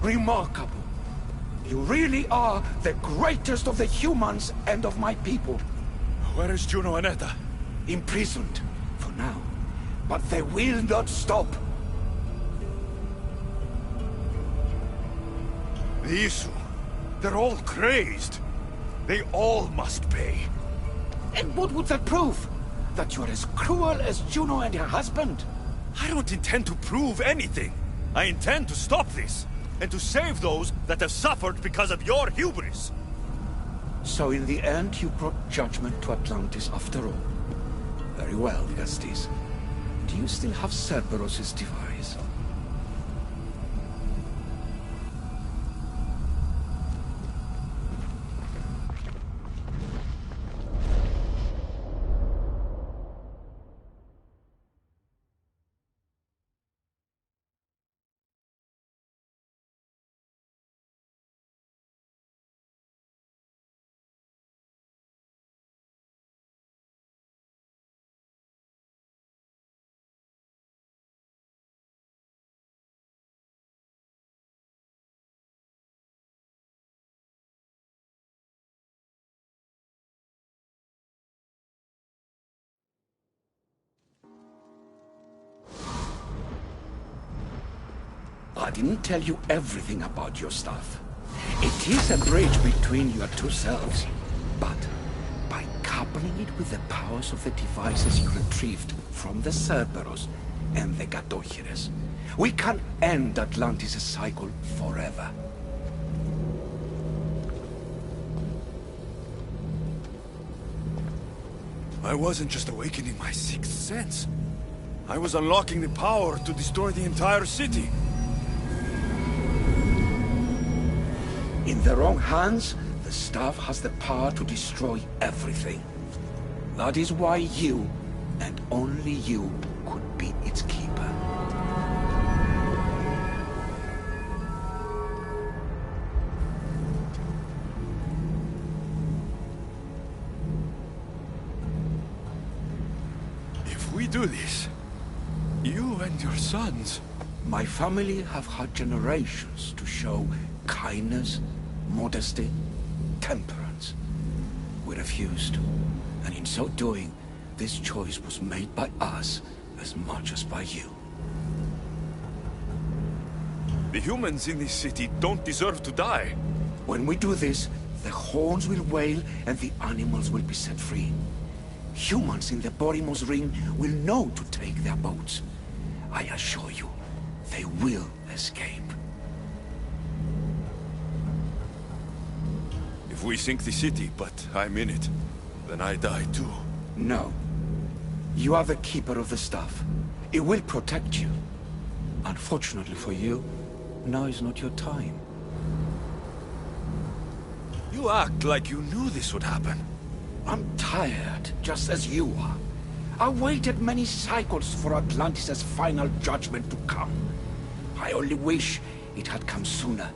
Remarkable. You really are the greatest of the humans and of my people. Where is Juno and Etta? Imprisoned, for now. But they will not stop. The issue. They're all crazed. They all must pay. And what would that prove? That you're as cruel as Juno and her husband? I don't intend to prove anything. I intend to stop this, and to save those that have suffered because of your hubris. So in the end, you brought judgment to Atlantis after all. Very well, Gastis. Do you still have Cerberus' device? I didn't tell you everything about your stuff. It is a bridge between your two selves. But by coupling it with the powers of the devices you retrieved from the Cerberus and the Gatohires, we can end Atlantis' cycle forever. I wasn't just awakening my sixth sense. I was unlocking the power to destroy the entire city. In the wrong hands, the staff has the power to destroy everything. That is why you, and only you, could be its keeper. If we do this, you and your sons... My family have had generations to show kindness, modesty, temperance. We refused, and in so doing, this choice was made by us as much as by you. The humans in this city don't deserve to die. When we do this, the horns will wail and the animals will be set free. Humans in the Borimos Ring will know to take their boats. I assure you, they will escape. If we sink the city, but I'm in it, then I die too. No. You are the keeper of the staff. It will protect you. Unfortunately for you, now is not your time. You act like you knew this would happen. I'm tired, just as you are. I waited many cycles for Atlantis' final judgment to come. I only wish it had come sooner.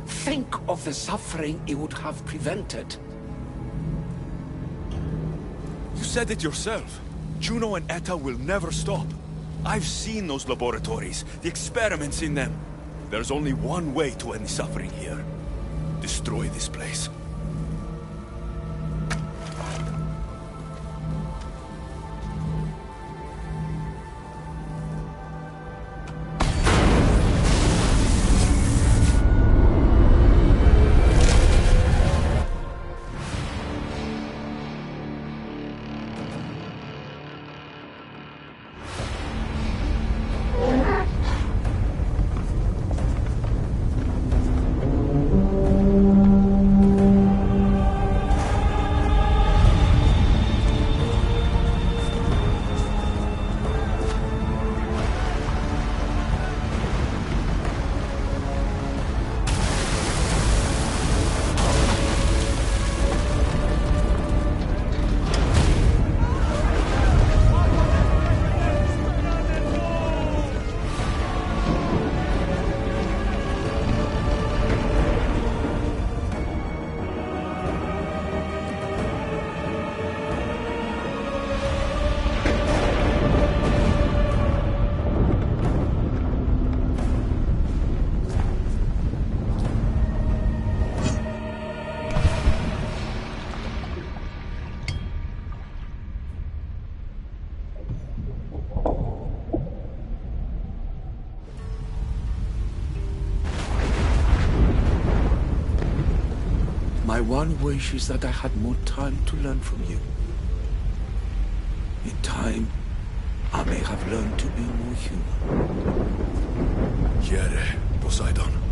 Think of the suffering it would have prevented. You said it yourself. Juno and Etta will never stop. I've seen those laboratories, the experiments in them. There's only one way to end the suffering here. Destroy this place. My one wish is that I had more time to learn from you. In time, I may have learned to be more human. Here, Poseidon.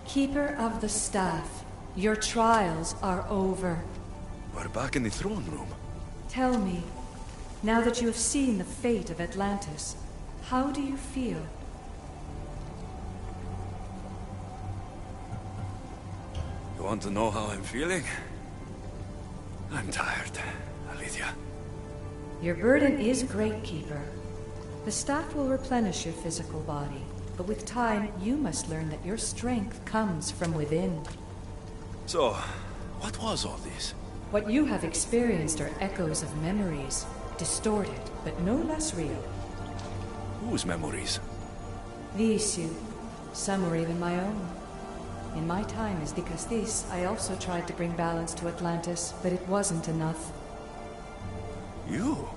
Keeper of the Staff, your trials are over. We're back in the throne room. Tell me, now that you have seen the fate of Atlantis, how do you feel? You want to know how I'm feeling? I'm tired, Alethea. Your burden is great, Keeper. The staff will replenish your physical body, but with time, you must learn that your strength comes from within. So, what was all this? What you have experienced are echoes of memories, distorted, but no less real. Whose memories? These, some were even my own. In my time as Dikastis, I also tried to bring balance to Atlantis, but it wasn't enough. You?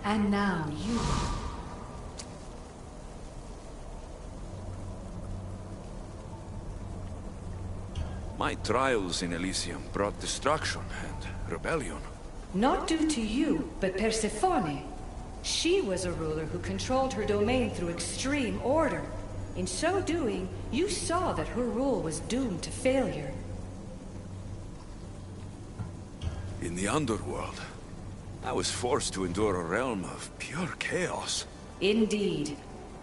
And now you. My trials in Elysium brought destruction and rebellion. Not due to you, but Persephone. She was a ruler who controlled her domain through extreme order. In so doing, you saw that her rule was doomed to failure. In the underworld, I was forced to endure a realm of pure chaos. Indeed.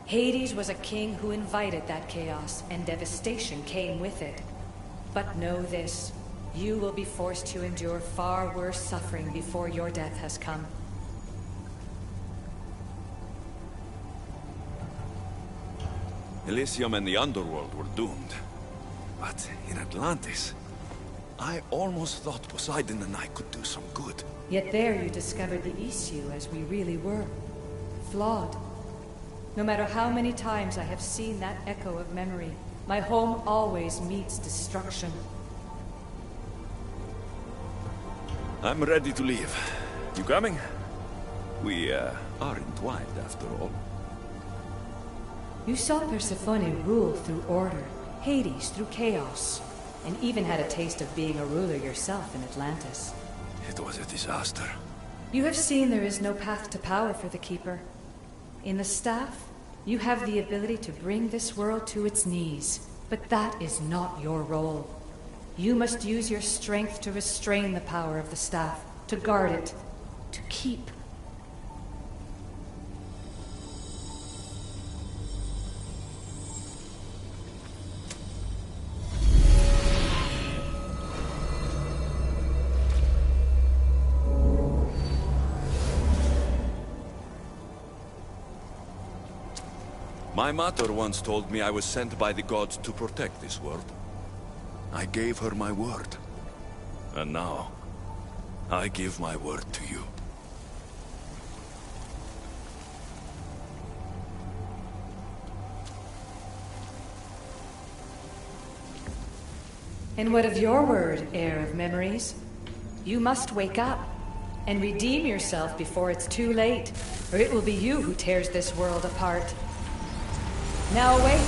Hades was a king who invited that chaos, and devastation came with it. But know this, you will be forced to endure far worse suffering before your death has come. Elysium and the Underworld were doomed. But in Atlantis, I almost thought Poseidon and I could do some good. Yet there you discovered the issue as we really were. Flawed. No matter how many times I have seen that echo of memory, my home always meets destruction. I'm ready to leave. You coming? We, are entwined after all. You saw Persephone rule through order, Hades through chaos, and even had a taste of being a ruler yourself in Atlantis. It was a disaster. You have seen there is no path to power for the Keeper. In the staff, you have the ability to bring this world to its knees, but that is not your role. You must use your strength to restrain the power of the staff, to guard it, to keep. My mother once told me I was sent by the gods to protect this world. I gave her my word. And now, I give my word to you. And what of your word, heir of memories? You must wake up and redeem yourself before it's too late, or it will be you who tears this world apart. Now awake!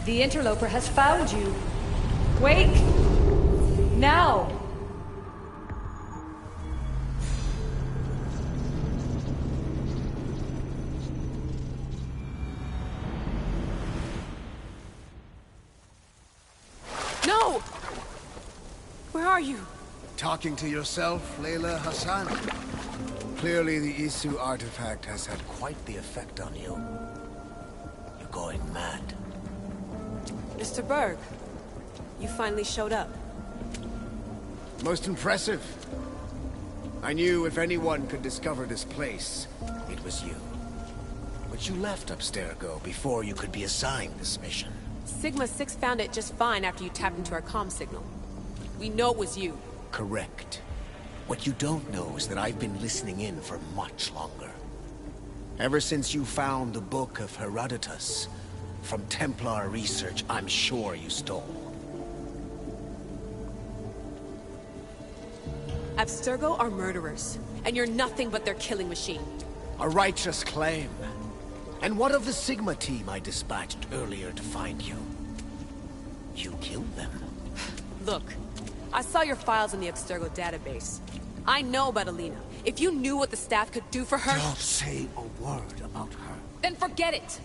The interloper has found you. Wake! Now! No! Where are you? Talking to yourself, Layla Hassan? Clearly the Isu artifact has had quite the effect on you. You're going mad. Mr. Berg, you finally showed up. Most impressive. I knew if anyone could discover this place, it was you. But you left Abstergo before you could be assigned this mission. Sigma 6 found it just fine after you tapped into our comm signal. We know it was you. Correct. What you don't know is that I've been listening in for much longer. Ever since you found the Book of Herodotus, from Templar research I'm sure you stole. Abstergo are murderers, and you're nothing but their killing machine. A righteous claim. And what of the Sigma team I dispatched earlier to find you? You killed them. Look, I saw your files in the Abstergo database. I know about Alina. If you knew what the staff could do for her... Don't say a word about her. Then forget it!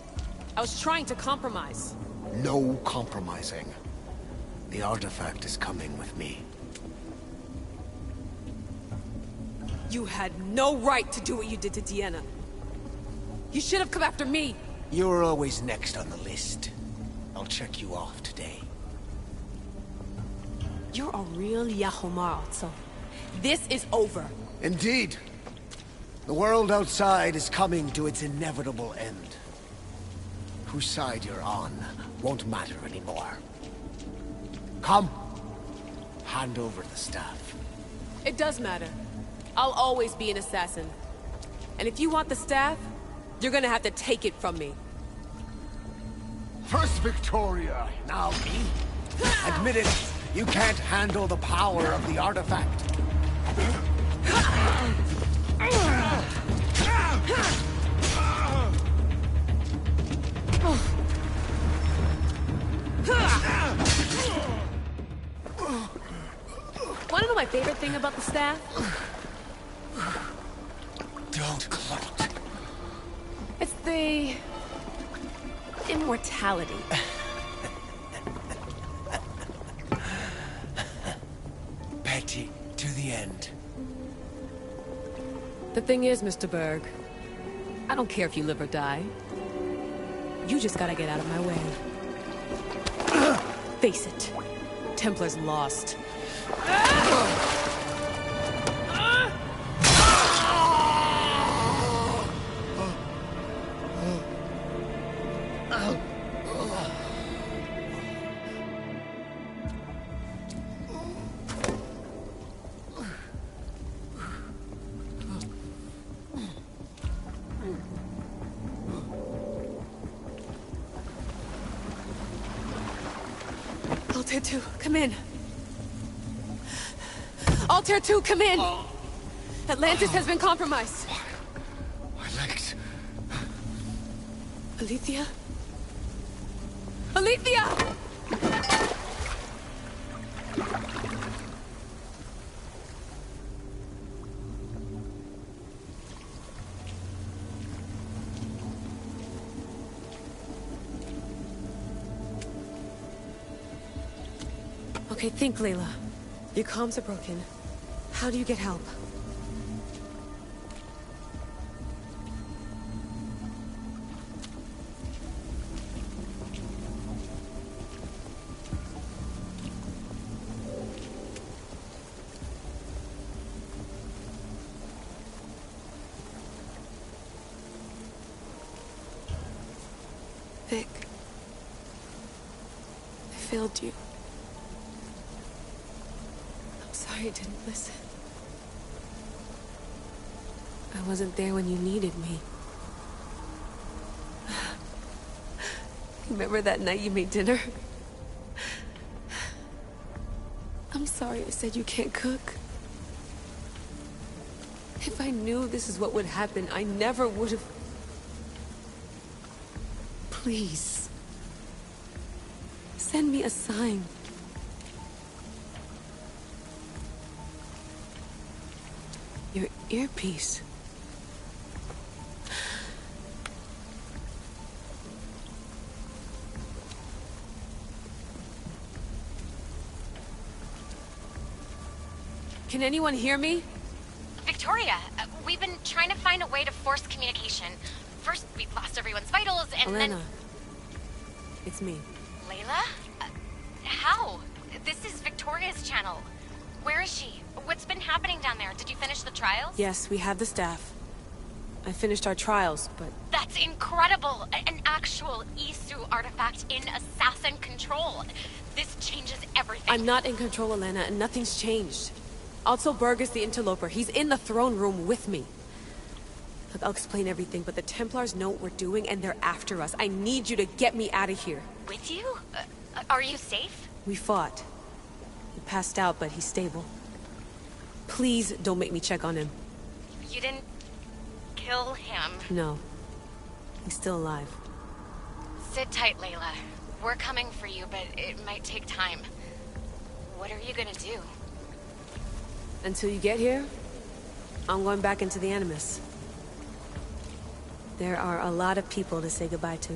I was trying to compromise. No compromising. The artifact is coming with me. You had no right to do what you did to Deanna. You should have come after me! You're always next on the list. I'll check you off today. You're a real Yahomar, so this is over. Indeed. The world outside is coming to its inevitable end. Whose side you're on won't matter anymore. Come. Hand over the staff. It does matter. I'll always be an assassin. And if you want the staff, you're gonna have to take it from me. First Victoria, now me. Admit it, you can't handle the power of the artifact. Wanna know my favorite thing about the staff? Don't gloat. It's the... immortality. Petty to the end. The thing is, Mr. Berg, I don't care if you live or die. You just gotta get out of my way. Face it, Templar's lost. Altair 2, come in. Altair 2, come in! Atlantis has been compromised. My legs. Alethea? Alethea! Okay, think, Layla. Your comms are broken. How do you get help? Vic, I failed you. I'm sorry I didn't listen. I wasn't there when you needed me. Remember that night you made dinner? I'm sorry I said you can't cook. If I knew this is what would happen, I never would have... Please. Send me a sign. Your earpiece. Can anyone hear me? Victoria, we've been trying to find a way to force communication. First, we lost everyone's vitals, and Elena. then... It's me. Layla? How? This is Victoria's channel. Where is she? What's been happening down there? Did you finish the trials? Yes, we have the staff. I finished our trials, but... That's incredible! An actual Isu artifact in assassin control. This changes everything. I'm not in control, Elena, and nothing's changed. Also, Berg is the interloper. He's in the throne room with me. Look, I'll explain everything, but the Templars know what we're doing, and they're after us. I need you to get me out of here. With you? Are you safe? We fought. He passed out, but he's stable. Please don't make me check on him. You didn't... kill him? No. He's still alive. Sit tight, Layla. We're coming for you, but it might take time. What are you gonna do? Until you get here, I'm going back into the Animus. There are a lot of people to say goodbye to.